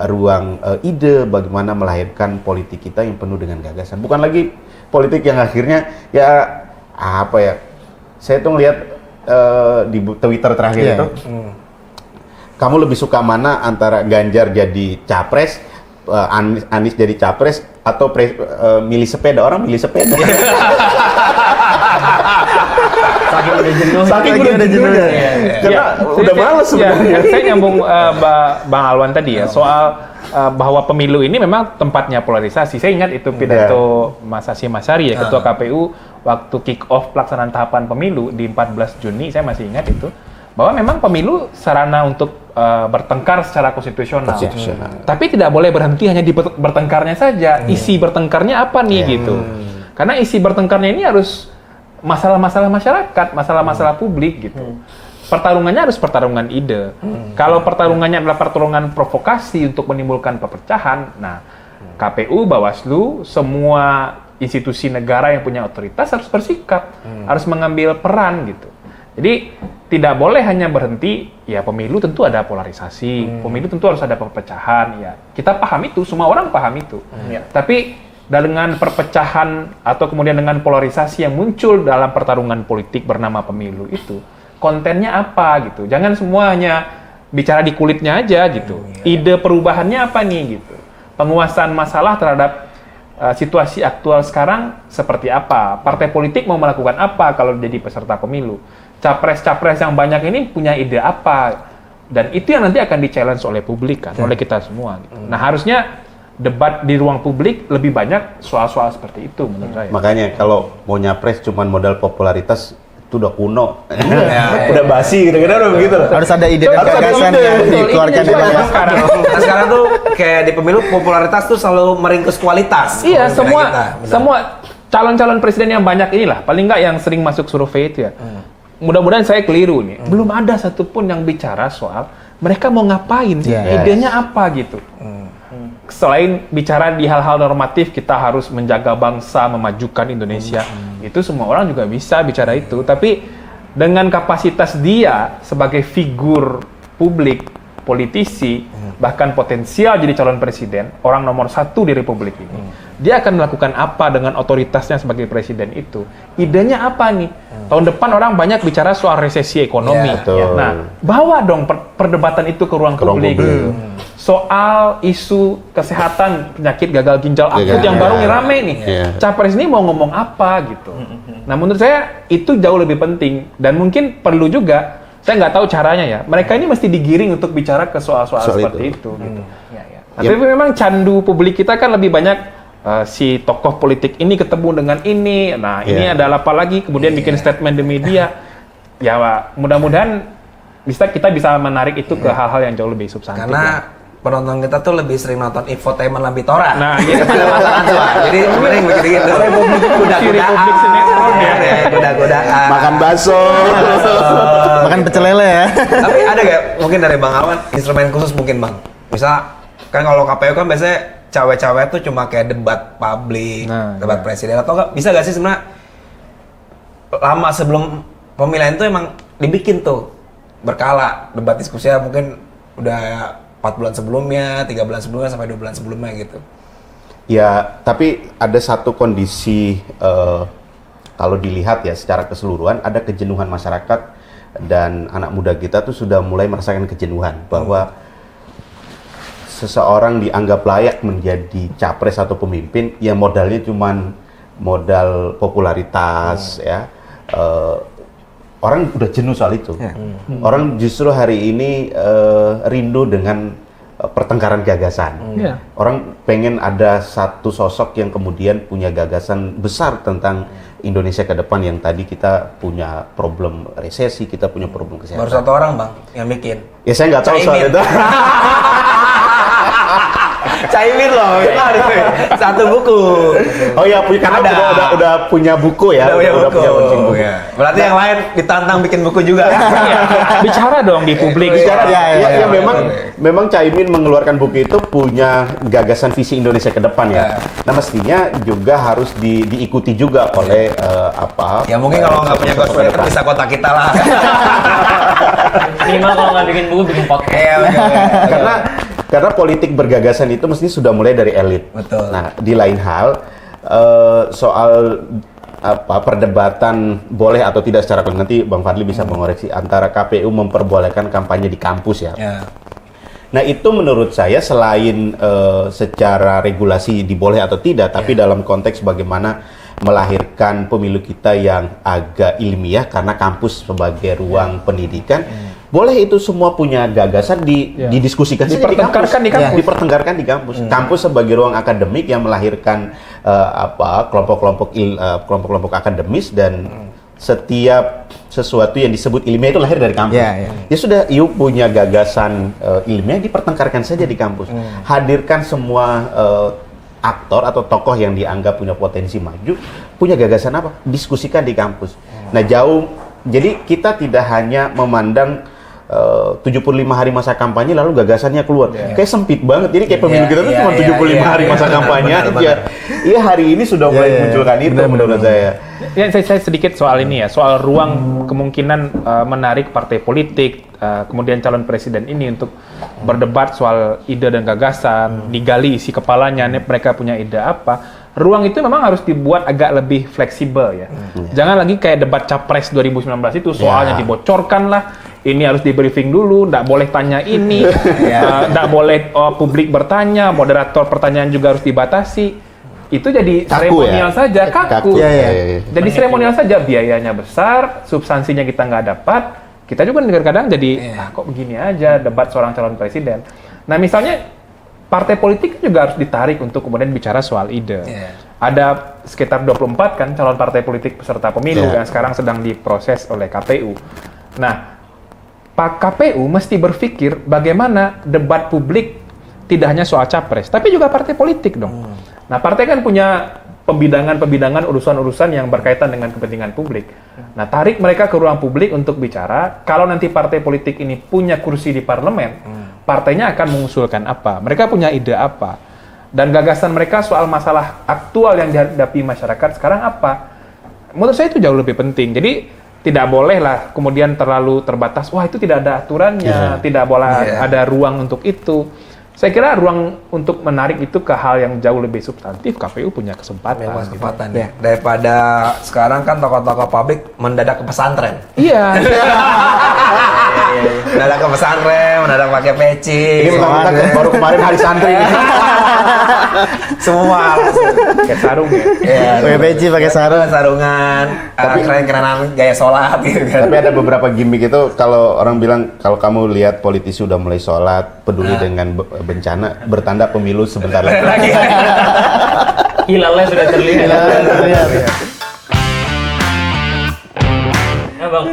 ruang ide, bagaimana melahirkan politik kita yang penuh dengan gagasan. Bukan lagi politik yang akhirnya saya tuh ngelihat di Twitter terakhir itu, kamu lebih suka mana antara Ganjar jadi capres, Anies jadi capres, atau milih sepeda? Orang milih sepeda. Saking udah jenuh. Karena udah males sebenarnya. Saya nyambung Bang Alwan tadi ya soal bahwa pemilu ini memang tempatnya polarisasi. Saya ingat itu pidato Mas Hasyim Asyari ya, Ketua KPU waktu kick off pelaksanaan tahapan pemilu di 14 Juni, saya masih ingat itu, bahwa memang pemilu sarana untuk bertengkar secara konstitusional. Tapi tidak boleh berhenti hanya di bertengkarnya saja. Isi bertengkarnya apa nih gitu. Karena isi bertengkarnya ini harus masalah-masalah masyarakat, masalah-masalah publik gitu. Pertarungannya harus pertarungan ide. Kalau pertarungannya adalah pertarungan provokasi untuk menimbulkan perpecahan, nah KPU, Bawaslu, semua institusi negara yang punya otoritas harus bersikap, harus mengambil peran gitu. Jadi tidak boleh hanya berhenti, ya pemilu tentu ada polarisasi, pemilu tentu harus ada perpecahan, ya kita paham itu, semua orang paham itu. Tapi dengan perpecahan atau kemudian dengan polarisasi yang muncul dalam pertarungan politik bernama pemilu itu, kontennya apa gitu? Jangan semuanya bicara di kulitnya aja gitu. Ide perubahannya apa nih gitu? Penguasaan masalah terhadap situasi aktual sekarang seperti apa? Partai politik mau melakukan apa kalau jadi peserta pemilu? Capres-capres yang banyak ini punya ide apa? Dan itu yang nanti akan di-challenge oleh publik kan, oleh kita semua. Gitu. Nah harusnya debat di ruang publik lebih banyak soal-soal seperti itu menurut saya. Makanya kalau mau nyapres cuman modal popularitas itu udah kuno. Udah basi gitu-gitu udah begitu. Harus ada ide dan Harus ada gagasan ide. yang dikeluarkan Itu dari juga sekarang. Nah sekarang tuh kayak di pemilu popularitas tuh selalu meringkus kualitas. Iya, Kalau semua kita, benar. semua calon-calon presiden yang banyak inilah, paling nggak yang sering masuk survei itu ya. Mudah-mudahan saya keliru nih. Belum ada satupun yang bicara soal mereka mau ngapain sih, Yes. idenya apa gitu. Selain bicara di hal-hal normatif, kita harus menjaga bangsa, memajukan Indonesia. Itu semua orang juga bisa bicara itu. Tapi dengan kapasitas dia sebagai figur publik, politisi, bahkan potensial jadi calon presiden, orang nomor 1 di Republik ini, dia akan melakukan apa dengan otoritasnya sebagai presiden itu? Idenya apa nih? Tahun depan orang banyak bicara soal resesi ekonomi. Ya, betul. Nah, bawa dong perdebatan itu ke ruang publik. Gitu. Soal isu kesehatan, penyakit gagal ginjal akut yang baru nih rame nih. Iya. Capres ini mau ngomong apa gitu. Nah, menurut saya itu jauh lebih penting dan mungkin perlu juga, saya nggak tahu caranya ya. Mereka ini mesti digiring untuk bicara ke soal-soal Soal seperti itu. itu. Gitu. Ya, ya. Tapi memang candu publik kita kan lebih banyak si tokoh politik ini ketemu dengan ini. Nah, ini Iya. adalah apa lagi? Kemudian bikin statement di media. Ya, mudah-mudahan kita bisa menarik itu ke hal-hal yang jauh lebih substantif. Karena ya. penonton kita tuh lebih sering nonton infotainment Lambitora. Nah, gitu. Jadi mending begitu-gitu. Republik sinetron ya. Kuda-kudaan. Makan bakso. Makan pecel lele ya. Tapi ada gak mungkin dari Bang Alwan instrumen khusus mungkin Bang? Misal kan kalau KPU kan biasanya cawe-cawe tuh cuma kayak debat publik, Nah, debat presiden atau enggak bisa gak sih sebenarnya lama sebelum pemilihan itu emang dibikin tuh berkala debat diskusinya mungkin udah 4 bulan sebelumnya, 3 bulan sebelumnya sampai 2 bulan sebelumnya gitu. Ya, tapi ada satu kondisi kalau dilihat ya secara keseluruhan ada kejenuhan masyarakat dan anak muda kita tuh sudah mulai merasakan kejenuhan bahwa seseorang dianggap layak menjadi capres atau pemimpin yang modalnya cuman modal popularitas ya. Orang udah jenuh soal itu. Orang justru hari ini rindu dengan pertengkaran gagasan. Iya. Orang pengen ada satu sosok yang kemudian punya gagasan besar tentang Indonesia ke depan yang tadi kita punya problem resesi, kita punya problem kesehatan. Baru satu orang Bang yang bikin. Ya saya nggak tahu soal Caimin. itu. Caimin loh, itu harus satu buku. Oh ya, karena udah punya buku ya. Udah punya buku. buku. Ya. Berarti yang lain ditantang bikin buku juga. Bicara dong di publik. Bicara, Ya, memang Caimin mengeluarkan buku itu punya gagasan visi Indonesia ke depan ya. Nah mestinya juga harus diikuti juga oleh Ya mungkin kalau nggak punya ghostwriter bisa kontak kita lah. Minimal kalau nggak bikin buku, bikin podcast. Iya, betul. Karena politik bergagasan itu mesti sudah mulai dari elit. Betul. Nah, di lain hal soal perdebatan boleh atau tidak secara nanti Bang Fadli bisa mengoreksi antara KPU memperbolehkan kampanye di kampus ya. Ya. Nah, itu menurut saya selain secara regulasi diboleh atau tidak, tapi dalam konteks bagaimana melahirkan pemilu kita yang agak ilmiah karena kampus sebagai ruang pendidikan. Boleh itu semua punya gagasan didiskusikan saja Dipertengkarkan di kampus. Dipertengkarkan di kampus. Kampus sebagai ruang akademik yang melahirkan kelompok-kelompok akademis dan setiap sesuatu yang disebut ilmiah itu lahir dari kampus. Ya sudah, yuk punya gagasan ilmiah dipertengkarkan saja di kampus. Hadirkan semua aktor atau tokoh yang dianggap punya potensi maju, punya gagasan apa? Diskusikan di kampus. Nah, jadi kita tidak hanya memandang 75 hari masa kampanye lalu gagasannya keluar. Kayak sempit banget. Jadi kayak pemilu kita tuh cuma 75 hari masa kampanye aja. Iya, hari ini sudah mulai munculkan itu menurut saya. Ya, saya sedikit soal ini ya, soal ruang kemungkinan menarik partai politik, kemudian calon presiden ini untuk berdebat soal ide dan gagasan, digali isi kepalanya, mereka punya ide apa. Ruang itu memang harus dibuat agak lebih fleksibel ya. Jangan lagi kayak debat capres 2019 itu soalnya dibocorkan lah. Ini harus di briefing dulu, nggak boleh tanya ini, nggak boleh publik bertanya, moderator pertanyaan juga harus dibatasi. Itu jadi seremonial saja, kaku. Jadi seremonial saja, biayanya besar, substansinya kita nggak dapat. Kita juga kadang-kadang jadi, kok begini aja debat seorang calon presiden. Nah misalnya, partai politik juga harus ditarik untuk kemudian bicara soal ide. ada sekitar 24 kan calon partai politik peserta pemilu yang sekarang sedang diproses oleh KPU. Nah, Pak KPU mesti berpikir bagaimana debat publik tidak hanya soal capres, tapi juga partai politik dong. Nah, partai kan punya pembidangan-pembidangan urusan-urusan yang berkaitan dengan kepentingan publik. Nah, tarik mereka ke ruang publik untuk bicara, kalau nanti partai politik ini punya kursi di parlemen, partainya akan mengusulkan apa, mereka punya ide apa, dan gagasan mereka soal masalah aktual yang dihadapi masyarakat sekarang apa. Menurut saya itu jauh lebih penting. Jadi, tidak boleh lah kemudian terlalu terbatas, wah itu tidak ada aturannya, tidak boleh ada ruang untuk itu. Saya kira ruang untuk menarik itu ke hal yang jauh lebih substantif, KPU punya kesempatan. Ya. Daripada sekarang kan tokoh-tokoh publik mendadak ke pesantren. Iya. Mendadak ke pesantren, mendadak pakai peci. Ini baru kemarin hari santri. Semua Pakai sarung ya. Pakai peci, pakai sarung. sarungan, keren-kerenan gaya sholat gitu kan. Tapi ada beberapa gimmick itu kalau orang bilang kalau kamu lihat politisi udah mulai sholat, peduli dengan bencana, bertanda pemilu sebentar lagi. Hilalnya sudah terlihat. Nah Bang,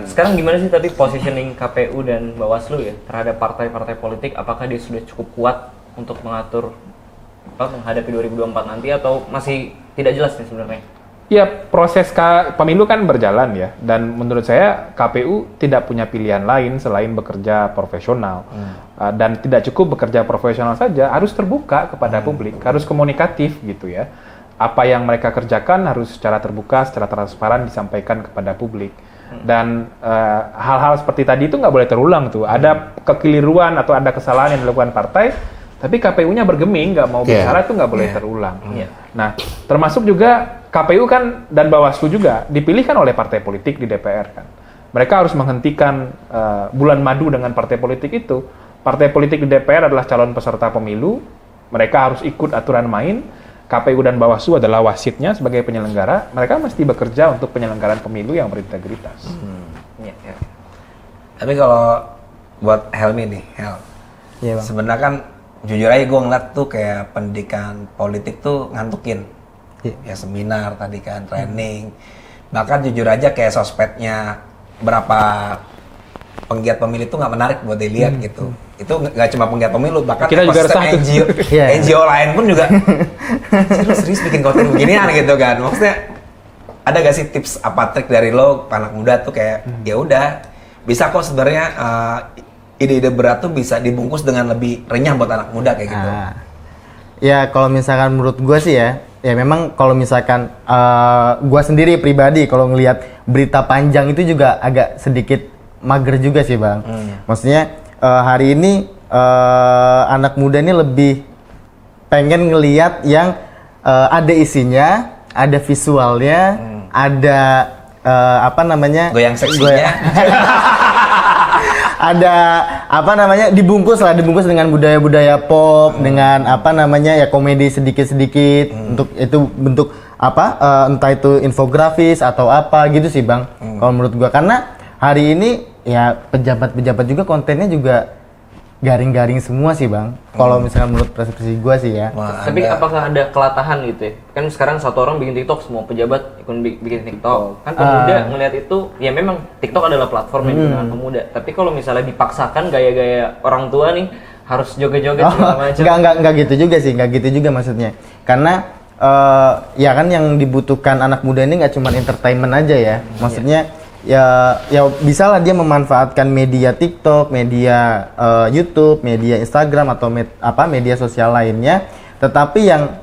sekarang gimana sih tadi positioning KPU dan Bawaslu ya terhadap partai-partai politik? Apakah dia sudah cukup kuat untuk mengatur menghadapi 2024 nanti atau masih tidak jelas nih sebenarnya? Ya, proses pemilu kan berjalan ya, dan menurut saya KPU tidak punya pilihan lain selain bekerja profesional. Dan tidak cukup bekerja profesional saja, harus terbuka kepada publik, harus komunikatif gitu ya. Apa yang mereka kerjakan harus secara terbuka, secara transparan disampaikan kepada publik. Dan hal-hal seperti tadi itu nggak boleh terulang tuh. Ada kekeliruan atau ada kesalahan yang dilakukan partai, tapi KPU-nya bergeming, nggak mau bicara itu nggak boleh terulang. Nah, termasuk juga KPU kan dan Bawaslu juga dipilihkan oleh partai politik di DPR kan. Mereka harus menghentikan bulan madu dengan partai politik itu. Partai politik di DPR adalah calon peserta pemilu, mereka harus ikut aturan main. KPU dan Bawaslu adalah wasitnya sebagai penyelenggara, mereka mesti bekerja untuk penyelenggaraan pemilu yang berintegritas. Tapi kalau buat Helmi nih, sebenarnya kan jujur aja gue ngeliat tuh kayak pendidikan politik tuh ngantukin. Ya seminar tadi kan, training. Bahkan jujur aja kayak sosmednya berapa penggiat pemilu itu nggak menarik buat dilihat gitu. Itu nggak cuma penggiat pemilu, bahkan kita juga resah NGO, NGO lain pun juga serius bikin konten beginian gitu kan. Maksudnya ada gak sih tips apa trik dari lo anak muda tuh kayak ya udah bisa kok sebenarnya ide-ide berat tuh bisa dibungkus dengan lebih renyah buat anak muda kayak gitu. Ya kalau misalkan menurut gue sih ya memang kalau misalkan gue sendiri pribadi kalau ngelihat berita panjang itu juga agak sedikit mager juga sih Bang. Maksudnya hari ini anak muda ini lebih pengen ngelihat yang ada isinya, ada visualnya, ada goyang seksinya. Ada dibungkus dengan budaya-budaya pop, dengan ya komedi sedikit-sedikit untuk itu bentuk entah itu infografis atau apa gitu sih Bang. Kalau menurut gua karena hari ini ya pejabat-pejabat juga kontennya juga garing-garing semua sih Bang. Kalau misalkan menurut persepsi gua sih ya. Tapi apakah ada kelatahan gitu ya? Kan sekarang satu orang bikin TikTok, semua pejabat ikut bikin TikTok. Kan pemuda ngelihat itu, ya memang TikTok adalah platform yang digunakan pemuda. Tapi kalau misalnya dipaksakan gaya-gaya orang tua nih, harus joget-joget segala macam. Enggak gitu juga sih, enggak gitu juga maksudnya. Karena ya kan yang dibutuhkan anak muda ini nggak cuma entertainment aja ya. Maksudnya ya bisa lah dia memanfaatkan media TikTok, media YouTube, media Instagram atau media sosial lainnya, tetapi yang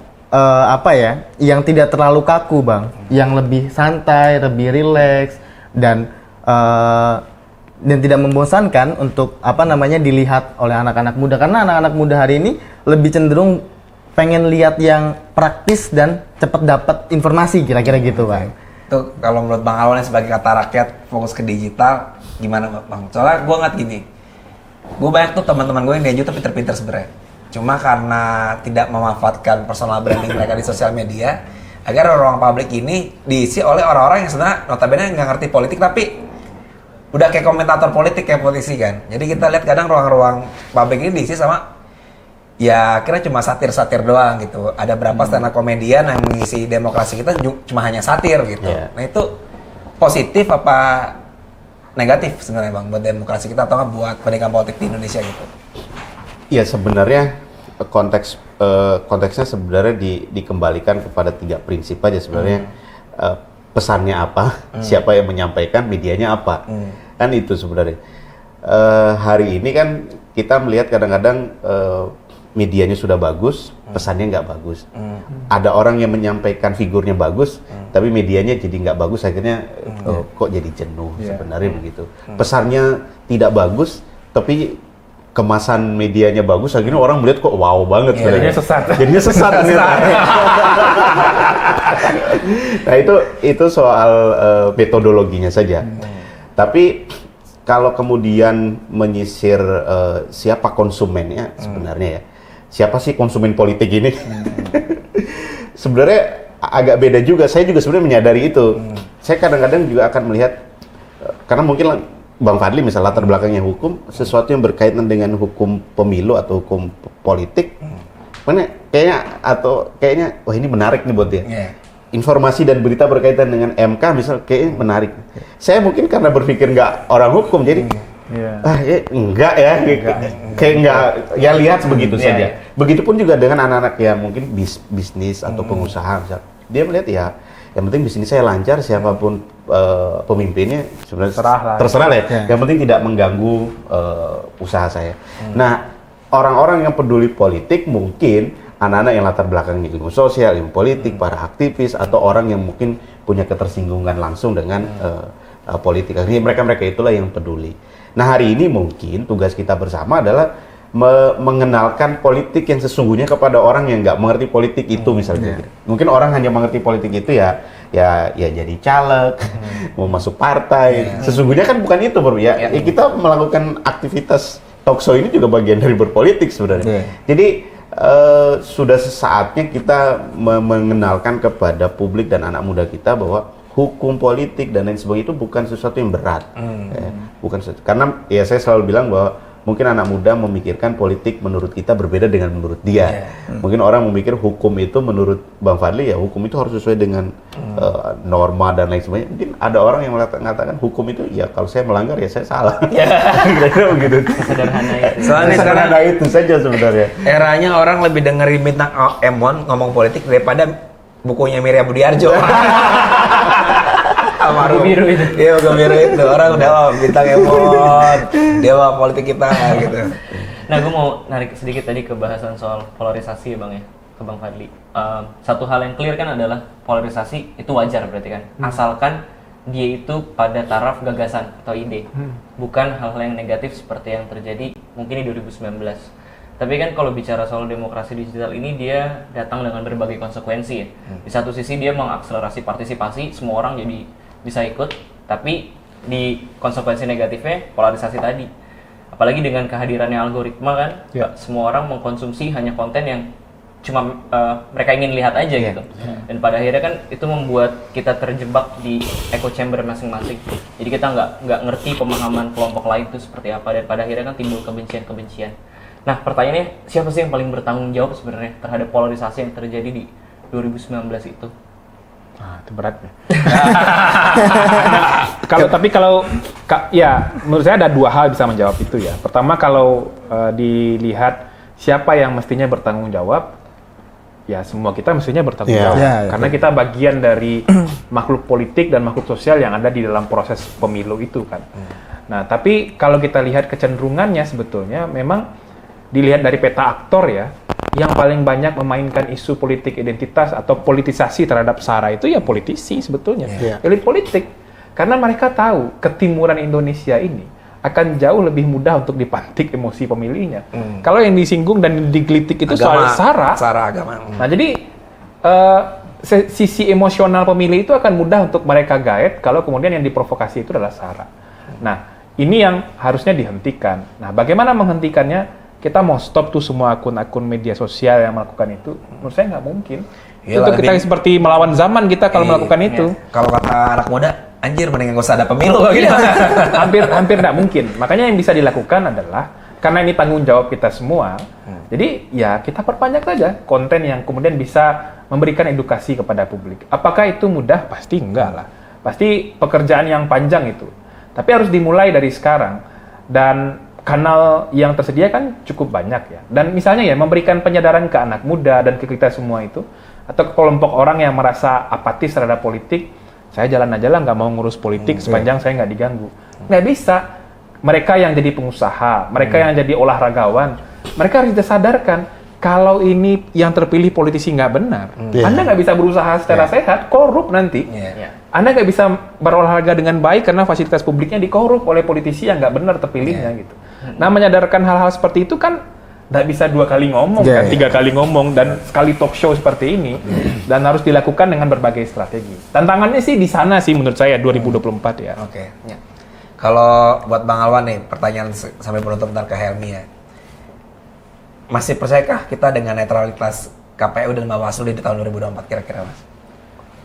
yang tidak terlalu kaku Bang, yang lebih santai, lebih rileks dan tidak membosankan untuk dilihat oleh anak-anak muda, karena anak-anak muda hari ini lebih cenderung pengen lihat yang praktis dan cepat dapat informasi kira-kira gitu Bang. Itu kalau menurut Bang Alwan sebagai kata rakyat fokus ke digital gimana Bang? Soalnya gue ngeliat gini, gue banyak tuh teman-teman gue yang dia juga pinter-pinter sebenarnya, cuma karena tidak memanfaatkan personal branding mereka di sosial media, agar ruang publik ini diisi oleh orang-orang yang sebenarnya notabene nggak ngerti politik tapi udah kayak komentator politik, kayak politisi kan. Jadi kita lihat kadang ruang-ruang publik ini diisi sama ya kira cuma satir-satir doang gitu. Ada berapa stand up komedian yang mengisi demokrasi kita cuma hanya satir gitu. Yeah. Nah itu positif apa negatif sebenarnya Bang buat demokrasi kita atau buat pendidikan politik di Indonesia gitu? Ya sebenarnya konteksnya sebenarnya dikembalikan kepada 3 prinsip aja sebenarnya. Pesannya apa, siapa yang menyampaikan, medianya apa, kan itu sebenarnya. Hari ini kan kita melihat kadang-kadang medianya sudah bagus, pesannya nggak bagus. Ada orang yang menyampaikan figurnya bagus, tapi medianya jadi nggak bagus, akhirnya kok jadi jenuh sebenarnya begitu. Pesannya tidak bagus, tapi kemasan medianya bagus, akhirnya orang melihat kok wow banget. Jadinya sesat. Jadinya sesat. Nah itu soal metodologinya saja. Tapi kalau kemudian menyisir siapa konsumennya sebenarnya ya, siapa sih konsumen politik ini? Sebenarnya agak beda juga. Saya juga sebenarnya menyadari itu. Saya kadang-kadang juga akan melihat, karena mungkin Bang Fadli misalnya latar belakangnya hukum, sesuatu yang berkaitan dengan hukum pemilu atau hukum politik, mana kayaknya wah ini menarik nih buat dia. Informasi dan berita berkaitan dengan MK misal kayaknya menarik. Saya mungkin karena berpikir nggak orang hukum jadi enggak ya, kayak enggak ya lihat begitu saja. Begitupun juga dengan anak-anak yang mungkin bisnis atau pengusaha misal. Dia melihat ya yang penting bisnis saya lancar, siapapun pemimpinnya sebenarnya terserah lah ya. Yang penting tidak mengganggu usaha saya. Nah, orang-orang yang peduli politik mungkin anak-anak yang latar belakangnya ilmu sosial, ilmu politik, para aktivis atau orang yang mungkin punya ketersinggungan langsung dengan politik. Akhirnya mereka itulah yang peduli. Nah, hari ini mungkin tugas kita bersama adalah mengenalkan politik yang sesungguhnya kepada orang yang nggak mengerti politik itu misalnya. Mungkin orang hanya mengerti politik itu ya jadi caleg, mau masuk partai. Sesungguhnya kan bukan itu bro ya. Kita melakukan aktivitas talk show ini juga bagian dari berpolitik sebenarnya. Jadi sudah sesaatnya kita mengenalkan kepada publik dan anak muda kita bahwa hukum politik dan lain sebagainya itu bukan sesuatu yang berat. Bukan karena ya saya selalu bilang bahwa mungkin anak muda memikirkan politik menurut kita berbeda dengan menurut dia. Mungkin orang memikir hukum itu menurut Bang Fadli ya hukum itu harus sesuai dengan norma dan lain sebagainya. Mungkin ada orang yang mengatakan hukum itu ya kalau saya melanggar ya saya salah. Kira-kira begitu. Sederhana itu. Soalnya sekarang itu saja sebenarnya. Eranya orang lebih dengerin bintang Emon ngomong politik daripada bukunya Miriam Budiarjo. Buku biru itu. Iya, buku biru itu. Orang udah bintang Emon. Dia mah politik kita gitu. Nah, gue mau narik sedikit tadi ke bahasan soal polarisasi ya Bang ya, ke Bang Fadli. Satu hal yang clear kan adalah polarisasi itu wajar berarti kan. Asalkan dia itu pada taraf gagasan atau ide. Bukan hal-hal yang negatif seperti yang terjadi mungkin di 2019. Tapi kan kalau bicara soal demokrasi digital ini dia datang dengan berbagai konsekuensi ya. Di satu sisi dia mengakselerasi partisipasi, semua orang jadi bisa ikut, tapi di konsekuensi negatifnya polarisasi tadi. Apalagi dengan kehadirannya algoritma kan, semua orang mengkonsumsi hanya konten yang cuma mereka ingin lihat aja gitu. Dan pada akhirnya kan itu membuat kita terjebak di echo chamber masing-masing. Jadi kita nggak ngerti pemahaman kelompok lain itu seperti apa, dan pada akhirnya kan timbul kebencian-kebencian. Nah, pertanyaannya siapa sih yang paling bertanggung jawab sebenarnya terhadap polarisasi yang terjadi di 2019 itu? Itu berat ya. Menurut saya ada 2 hal bisa menjawab itu ya. Pertama kalau dilihat siapa yang mestinya bertanggung jawab, ya semua kita mestinya bertanggung jawab. Karena kita bagian dari makhluk politik dan makhluk sosial yang ada di dalam proses pemilu itu kan. Nah, tapi kalau kita lihat kecenderungannya sebetulnya memang dilihat dari peta aktor ya, yang paling banyak memainkan isu politik identitas atau politisasi terhadap SARA itu ya politisi sebetulnya, elit politik. Karena mereka tahu ketimuran Indonesia ini akan jauh lebih mudah untuk dipantik emosi pemilihnya. Kalau yang disinggung dan digelitik itu agama, soal SARA agama. Nah jadi sisi emosional pemilih itu akan mudah untuk mereka gaet kalau kemudian yang diprovokasi itu adalah SARA. Nah ini yang harusnya dihentikan. Nah bagaimana menghentikannya? Kita mau stop tuh semua akun-akun media sosial yang melakukan itu, menurut saya nggak mungkin. Itu kita seperti melawan zaman kita kalau melakukan itu. Kalau kata anak muda, anjir mendingan gak usah ada pemilu gitu. hampir nggak mungkin. Makanya yang bisa dilakukan adalah karena ini tanggung jawab kita semua, jadi ya kita perpanjang saja konten yang kemudian bisa memberikan edukasi kepada publik. Apakah itu mudah? Pasti enggak lah. Pasti pekerjaan yang panjang itu. Tapi harus dimulai dari sekarang. Dan kanal yang tersedia kan cukup banyak ya. Dan misalnya ya memberikan penyadaran ke anak muda dan ke kita semua itu, atau ke kelompok orang yang merasa apatis terhadap politik, saya jalan aja lah, nggak mau ngurus politik sepanjang saya nggak diganggu. Nggak bisa. Mereka yang jadi pengusaha, mereka yang jadi olahragawan, mereka harus disadarkan kalau ini yang terpilih politisi nggak benar. Anda nggak bisa berusaha secara sehat, korup nanti. Anda nggak bisa berolahraga dengan baik karena fasilitas publiknya dikorup oleh politisi yang nggak benar terpilihnya gitu. Nah, menyadarkan hal-hal seperti itu kan nggak bisa 2 kali ngomong, kan 3 kali ngomong dan sekali talk show seperti ini, dan harus dilakukan dengan berbagai strategi. Tantangannya sih di sana sih menurut saya 2024 ya. Oke. Kalau buat Bang Alwan nih, pertanyaan sampai penutup ntar ke Helmi ya. Masih percayakah kita dengan netralitas KPU dan Bawaslu di tahun 2024 kira-kira, Mas?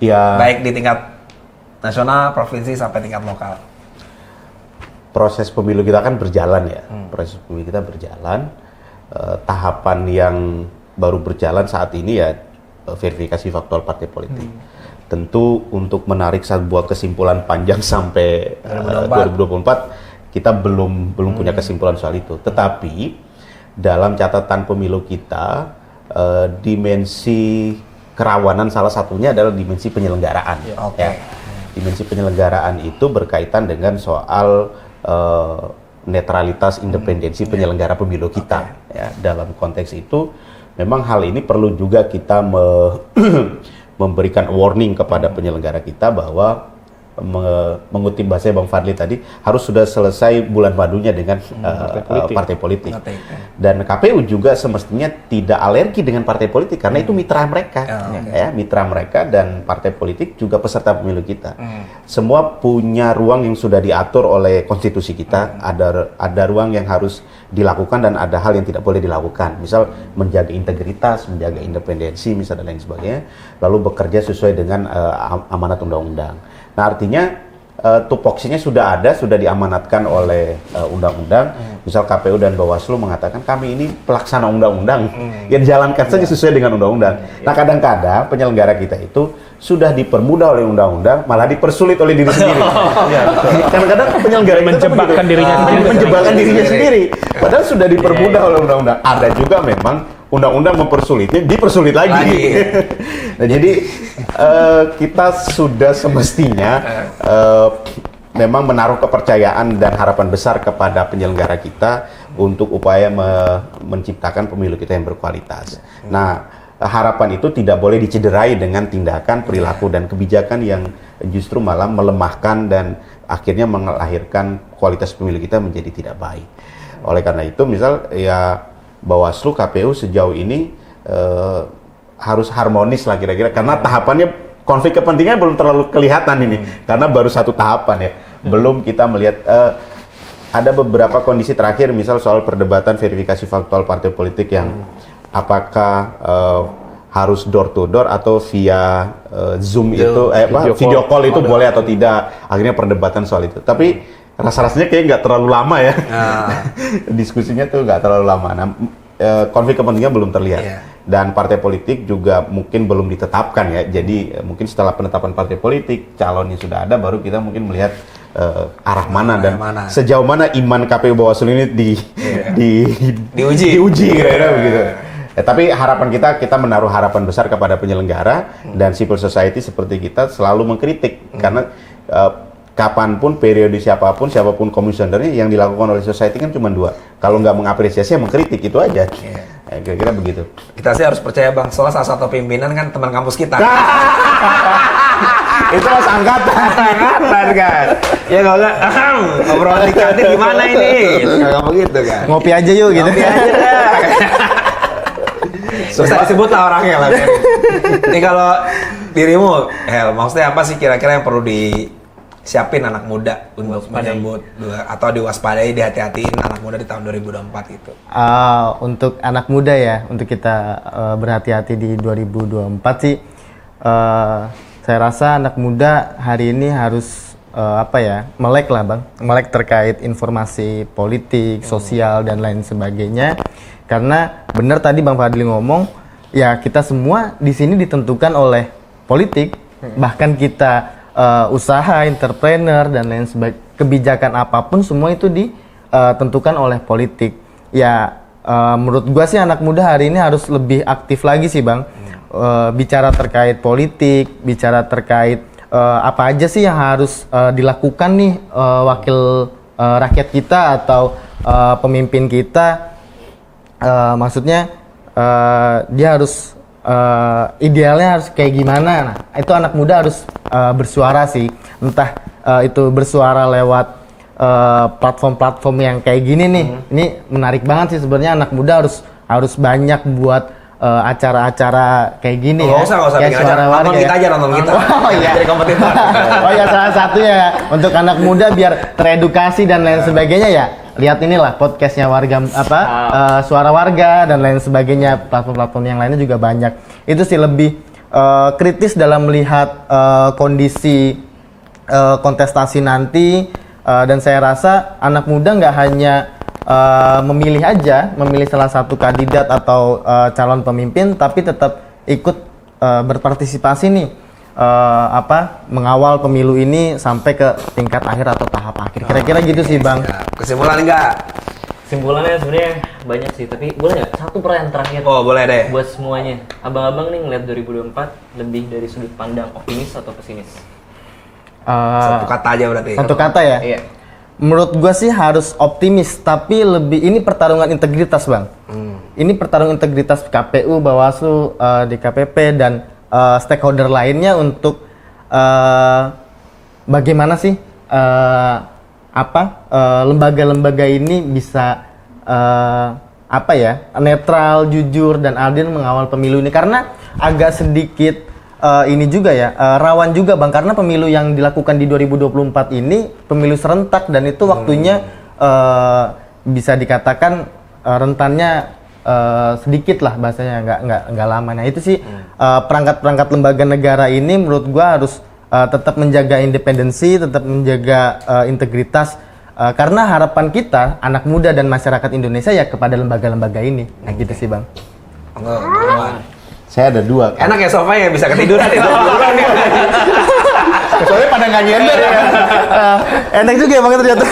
Ya, Baik di tingkat nasional, provinsi, sampai tingkat lokal. proses pemilu kita kan berjalan ya. Proses pemilu kita berjalan. Tahapan yang baru berjalan saat ini ya verifikasi faktual partai politik. Tentu untuk menarik sebuah kesimpulan panjang sampai 2024 kita belum punya kesimpulan soal itu. Tetapi dalam catatan pemilu kita dimensi kerawanan salah satunya adalah dimensi penyelenggaraan. Ya. Dimensi penyelenggaraan itu berkaitan dengan soal netralitas, independensi penyelenggara pemilu kita. Ya, dalam konteks itu memang hal ini perlu juga kita memberikan warning kepada penyelenggara kita bahwa mengutip bahasa Bang Fadli tadi harus sudah selesai bulan madunya dengan partai politik. Dan KPU juga semestinya tidak alergi dengan partai politik karena itu mitra mereka, ya, mitra mereka dan partai politik juga peserta pemilu kita. Semua punya ruang yang sudah diatur oleh konstitusi kita. Ada ruang yang harus dilakukan dan ada hal yang tidak boleh dilakukan. Misal menjaga integritas, menjaga independensi, misal dan lain sebagainya. Lalu bekerja sesuai dengan amanat undang-undang. Nah, artinya tupoksinya sudah ada, sudah diamanatkan oleh undang-undang. Misal KPU dan Bawaslu mengatakan kami ini pelaksana undang-undang, ya dijalankan saja sesuai dengan undang-undang. Nah, kadang-kadang penyelenggara kita itu sudah dipermudah oleh undang-undang, malah dipersulit oleh diri sendiri. Kadang-kadang penyelenggara kita menjebakkan dirinya sendiri. Menjebakkan dirinya sendiri. Padahal sudah dipermudah oleh undang-undang. Ada juga memang undang-undang mempersulitnya, dipersulit lagi. Nah, jadi kita sudah semestinya memang menaruh kepercayaan dan harapan besar kepada penyelenggara kita untuk upaya menciptakan pemilu kita yang berkualitas. Nah, harapan itu tidak boleh dicederai dengan tindakan, perilaku, dan kebijakan yang justru malah melemahkan dan akhirnya melahirkan kualitas pemilu kita menjadi tidak baik. Oleh karena itu, misal ya Bawaslu, KPU sejauh ini harus harmonis lah kira-kira, karena tahapannya konflik kepentingan belum terlalu kelihatan ini, karena baru satu tahapan ya, belum kita melihat ada beberapa kondisi terakhir, misal soal perdebatan verifikasi faktual partai politik yang apakah harus door to door atau via Zoom itu video call itu boleh atau tidak, akhirnya perdebatan soal itu. Tapi rasa-rasanya kayak nggak terlalu lama ya, diskusinya tuh nggak terlalu lama. Nah, konflik kepentingan belum terlihat. Dan partai politik juga mungkin belum ditetapkan ya. Jadi mungkin setelah penetapan partai politik, calonnya sudah ada, baru kita mungkin melihat arah mana dan sejauh mana iman KPU Bawaslu ini diuji kira-kira begitu. Tapi harapan kita menaruh harapan besar kepada penyelenggara dan civil society seperti kita selalu mengkritik karena kapanpun, periode siapapun komisionernya, yang dilakukan oleh society kan cuma 2. Kalau nggak mengapresiasi, ya mengkritik, itu aja. Kira-kira begitu. Kita sih harus percaya Bang, soalnya salah satu pimpinan kan teman kampus kita. Itu mas angkatan kan. Ya kalau nggak, obrolan di kantin gimana ini? Nggak begitu kan. Ngopi aja yuk gitu. Ngopi aja dah. Bisa disebut lah orangnya lah. Ini kalau dirimu, Hel, maksudnya apa sih kira-kira yang perlu disiapin anak muda untuk menyambut atau diwaspadai, dihati-hatiin anak muda di tahun 2024 gitu? Untuk anak muda ya, untuk kita berhati-hati di 2024 sih, saya rasa anak muda hari ini harus melek lah bang, melek terkait informasi politik, sosial dan lain sebagainya. Karena benar tadi Bang Fadli ngomong, ya kita semua di sini ditentukan oleh politik, bahkan kita usaha, entrepreneur dan lain sebagainya, kebijakan apapun semua itu ditentukan oleh politik. Ya menurut gua sih anak muda hari ini harus lebih aktif lagi sih bang, bicara terkait politik, bicara terkait apa aja sih yang harus dilakukan nih wakil rakyat kita atau pemimpin kita. Maksudnya dia harus idealnya harus kayak gimana. Nah, itu anak muda harus bersuara sih. Entah itu bersuara lewat platform-platform yang kayak gini nih. Ini menarik banget sih sebenarnya, anak muda harus banyak buat acara-acara kayak gini. Nggak usah Kayak bikin suara aja. warga Nonton kita aja, nonton kita. Oh iya. Jadi kompetitor. Oh ya, salah satunya untuk anak muda biar teredukasi dan lain sebagainya ya. Lihat inilah podcastnya warga suara warga dan lain sebagainya, platform-platform yang lainnya juga banyak. Itu sih lebih kritis dalam melihat kondisi kontestasi nanti, dan saya rasa anak muda nggak hanya memilih salah satu kandidat atau calon pemimpin, tapi tetap ikut berpartisipasi nih. Mengawal pemilu ini sampai ke tingkat akhir atau tahap akhir. Kira-kira gitu sih bang. Kesimpulan enggak? Kesimpulannya sebenarnya banyak sih, tapi boleh nggak satu pertanyaan terakhir? Oh boleh deh. Buat semuanya, abang-abang nih ngeliat 2024 lebih dari sudut pandang optimis atau pesimis? Satu kata aja berarti. Satu kata ya? Iya. Menurut gua sih harus optimis, tapi lebih ini pertarungan integritas bang. Ini pertarungan integritas KPU, Bawaslu, DKPP dan stakeholder lainnya untuk bagaimana sih lembaga-lembaga ini bisa netral, jujur dan adil mengawal pemilu ini, karena agak sedikit ini juga ya rawan juga bang, karena pemilu yang dilakukan di 2024 ini pemilu serentak dan itu waktunya bisa dikatakan rentannya sedikit lah bahasanya, nggak lama. Nah itu sih perangkat-perangkat lembaga negara ini menurut gua harus tetap menjaga independensi, tetap menjaga integritas, karena harapan kita anak muda dan masyarakat Indonesia ya kepada lembaga-lembaga ini. Nah gitu sih bang. Saya ada dua. Enak ya sofa ya, bisa ketiduran itu. Soalnya pada nggak nyender ya. Enak juga ya bang ternyata.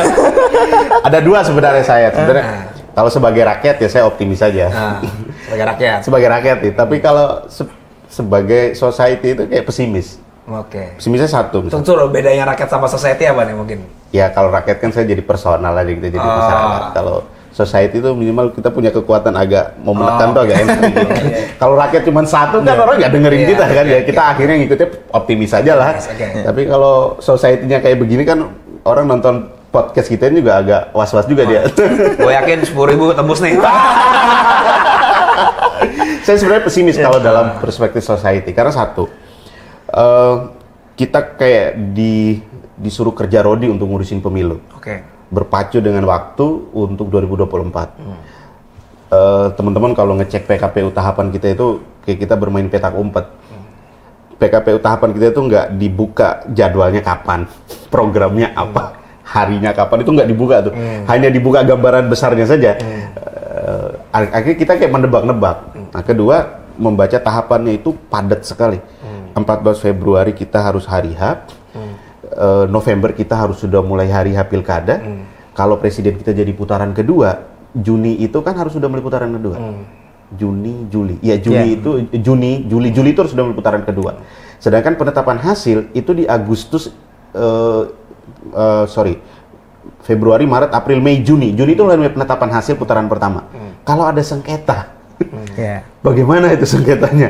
Ada dua sebenarnya saya. Sebenarnya kalau sebagai rakyat ya saya optimis saja. Sebagai rakyat. Sebagai rakyat ya. Tapi kalau sebagai society itu kayak pesimis. Oke. Pesimisnya satu. Tentu bedanya rakyat sama society apa nih mungkin? Ya kalau rakyat kan saya jadi personal aja gitu, jadi masyarakat. Kalau society itu minimal kita punya kekuatan agak mau menekan tuh agak enak gitu. Kalau rakyat cuma satu kan orang nggak dengerin kita kan ya. Kita akhirnya ngikutnya optimis aja lah. Tapi kalau society-nya kayak begini kan orang nonton podcast kita ini juga agak was-was juga dia. Gue yakin 10.000 tembus nih. Saya sebenarnya pesimis kalau dalam perspektif society, karena satu, kita kayak disuruh kerja rodi untuk ngurusin pemilu. Oke. Berpacu dengan waktu untuk 2024. Teman-teman kalau ngecek PKPU tahapan kita itu kayak kita bermain petak umpet. PKPU tahapan kita itu nggak dibuka jadwalnya kapan, programnya apa, harinya kapan, itu nggak dibuka tuh. Hanya dibuka gambaran besarnya saja. Akhirnya kita kayak menebak-nebak. Nah, kedua, membaca tahapannya itu padat sekali. 14 Februari kita harus hari H. November kita harus sudah mulai hari H pilkada. Kalau presiden kita jadi putaran kedua, Juni itu kan harus sudah mulai putaran kedua. Juli itu harus sudah mulai putaran kedua. Sedangkan penetapan hasil itu di Agustus, Februari, Maret, April, Mei, Juni itu mulai penetapan hasil putaran pertama. Kalau ada sengketa, bagaimana itu sengketanya?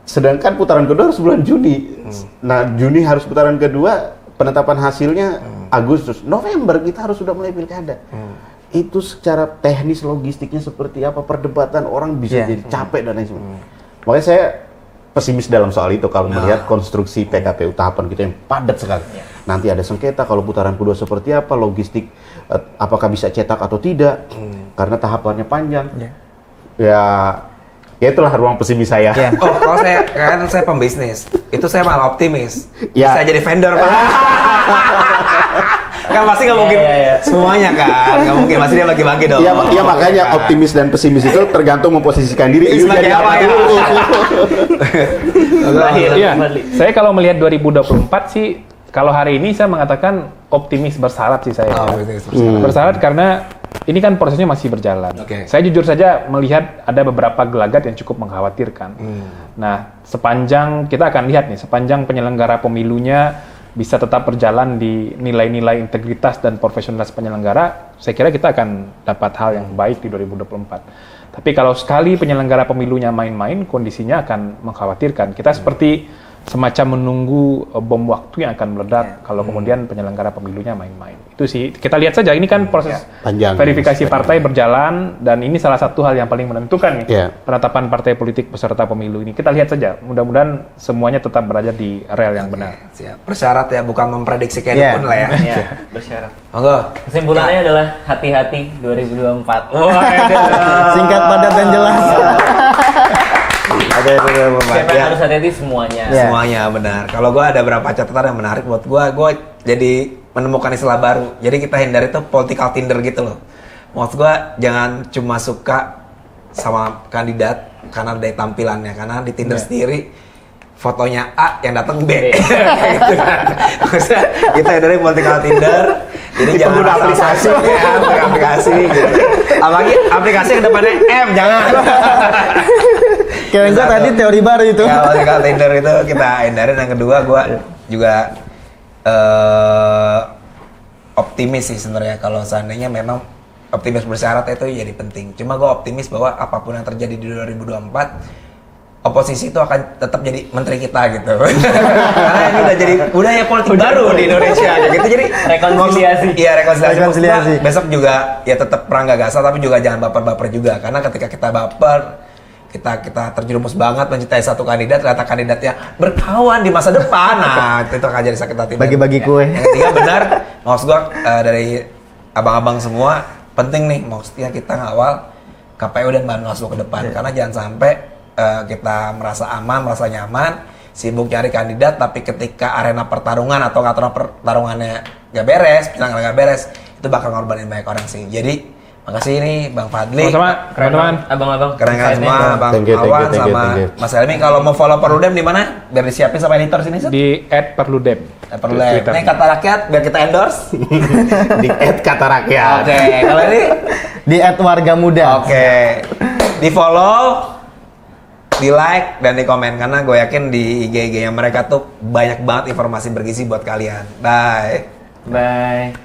Sedangkan putaran kedua harus bulan Juni. Nah, Juni harus putaran kedua, penetapan hasilnya Agustus. November kita harus sudah mulai pilkada. Itu secara teknis logistiknya seperti apa, perdebatan orang bisa jadi capek dan lain sebagainya. Makanya saya pesimis dalam soal itu kalau melihat konstruksi PKPU tahapan kita yang padat sekali. Nanti ada sengketa kalau putaran kedua seperti apa, logistik apakah bisa cetak atau tidak, karena tahapannya panjang. Ya Ya itulah ruang pesimis saya. Iya. Oh, kalau saya pembisnis, itu saya malah optimis. Ya. Bisa jadi vendor, Pak. Kan pasti nggak mungkin semuanya kan, nggak mungkin, pasti dia bagi-bagi dong. Iya makanya optimis dan pesimis itu tergantung memposisikan diri. Ini Sebagai jadi apa ya? dulu. Iya, saya kalau melihat 2024 sih, kalau hari ini saya mengatakan optimis bersyarat sih saya. Oh, gitu. Bersyarat karena ini kan prosesnya masih berjalan. Oke. Saya jujur saja melihat ada beberapa gelagat yang cukup mengkhawatirkan. Nah, sepanjang kita akan lihat nih, sepanjang penyelenggara pemilunya bisa tetap berjalan di nilai-nilai integritas dan profesionalitas penyelenggara, saya kira kita akan dapat hal yang baik di 2024. Tapi kalau sekali penyelenggara pemilunya main-main, kondisinya akan mengkhawatirkan. Kita seperti semacam menunggu bom waktu yang akan meledak kalau kemudian penyelenggara pemilunya main-main. Itu sih, kita lihat saja, ini kan proses Panjang. verifikasi partai berjalan, dan ini salah satu hal yang paling menentukan nih, Iya. penetapan partai politik peserta pemilu ini. Kita lihat saja, mudah-mudahan semuanya tetap berada di rel yang benar. Siap. Persyarat ya, bukan memprediksi Iya. pun lah ya. Iya, bersyarat. Monggo. Kesimpulannya adalah hati-hati 2024. Singkat, padat, dan jelas. Siapa yang harus hati-hati semuanya. Iya. Semuanya benar. Kalau gue ada beberapa catatan yang menarik buat gue jadi menemukan istilah baru. Jadi kita hindari tuh political Tinder gitu loh. Maksud gue jangan cuma suka sama kandidat karena dari tampilannya, karena di Tinder sendiri fotonya A yang datang B. Kayak gitu kan. Maksudnya kita hindari political Tinder. Jadi jangan pengguna aplikasi ya, aplikasi gitu. Apalagi aplikasi yang depannya M, jangan. Kayak gue tadi teori baru itu. Ya, political Tinder itu kita hindarin. Yang kedua, gue juga optimis sih sebenarnya kalau seandainya memang optimis bersyarat itu jadi penting. Cuma gue optimis bahwa apapun yang terjadi di 2024, oposisi itu akan tetap jadi menteri kita gitu. Karena ini udah jadi budaya politik baru di Indonesia gitu. Jadi Rekonsiliasi. Iya, rekonsiliasi. Rekonsiliasi. Maksud gua, besok juga ya tetap perang gagasan, tapi juga jangan baper-baper juga. Karena ketika kita baper, kita terjerumus banget mencintai satu kandidat, ternyata kandidatnya berkawan di masa depan. Nah, itu akan jadi sakit hati. Bagi-bagi kue. Yang ketiga benar, maksud gua dari abang-abang semua penting nih, maksudnya kita ngawal KPU dan Bawaslu ke depan. Karena jangan sampai kita merasa aman, merasa nyaman, sibuk cari kandidat, tapi ketika arena pertarungan atau aturan pertarungannya gak beres, penyelenggaraan gak beres, itu bakal ngorbanin banyak orang sih. Jadi makasih nih Bang Fadli, Sama-sama, teman-teman. Abang-abang. keren semua, Bang Thank you, Alwan thank sama you. Mas Helmi. Kalau mau follow Perludem di mana? Biar disiapin sama editor sini Seth. Di @perludem. Perludem. Twitter. Ini kata rakyat biar kita endorse. Di kata rakyat. Oke, kalau ini Di @warga muda. oke. Di follow, di like, dan di komen. Karena gue yakin di IG-nya mereka tuh banyak banget informasi bergizi buat kalian. Bye. Bye.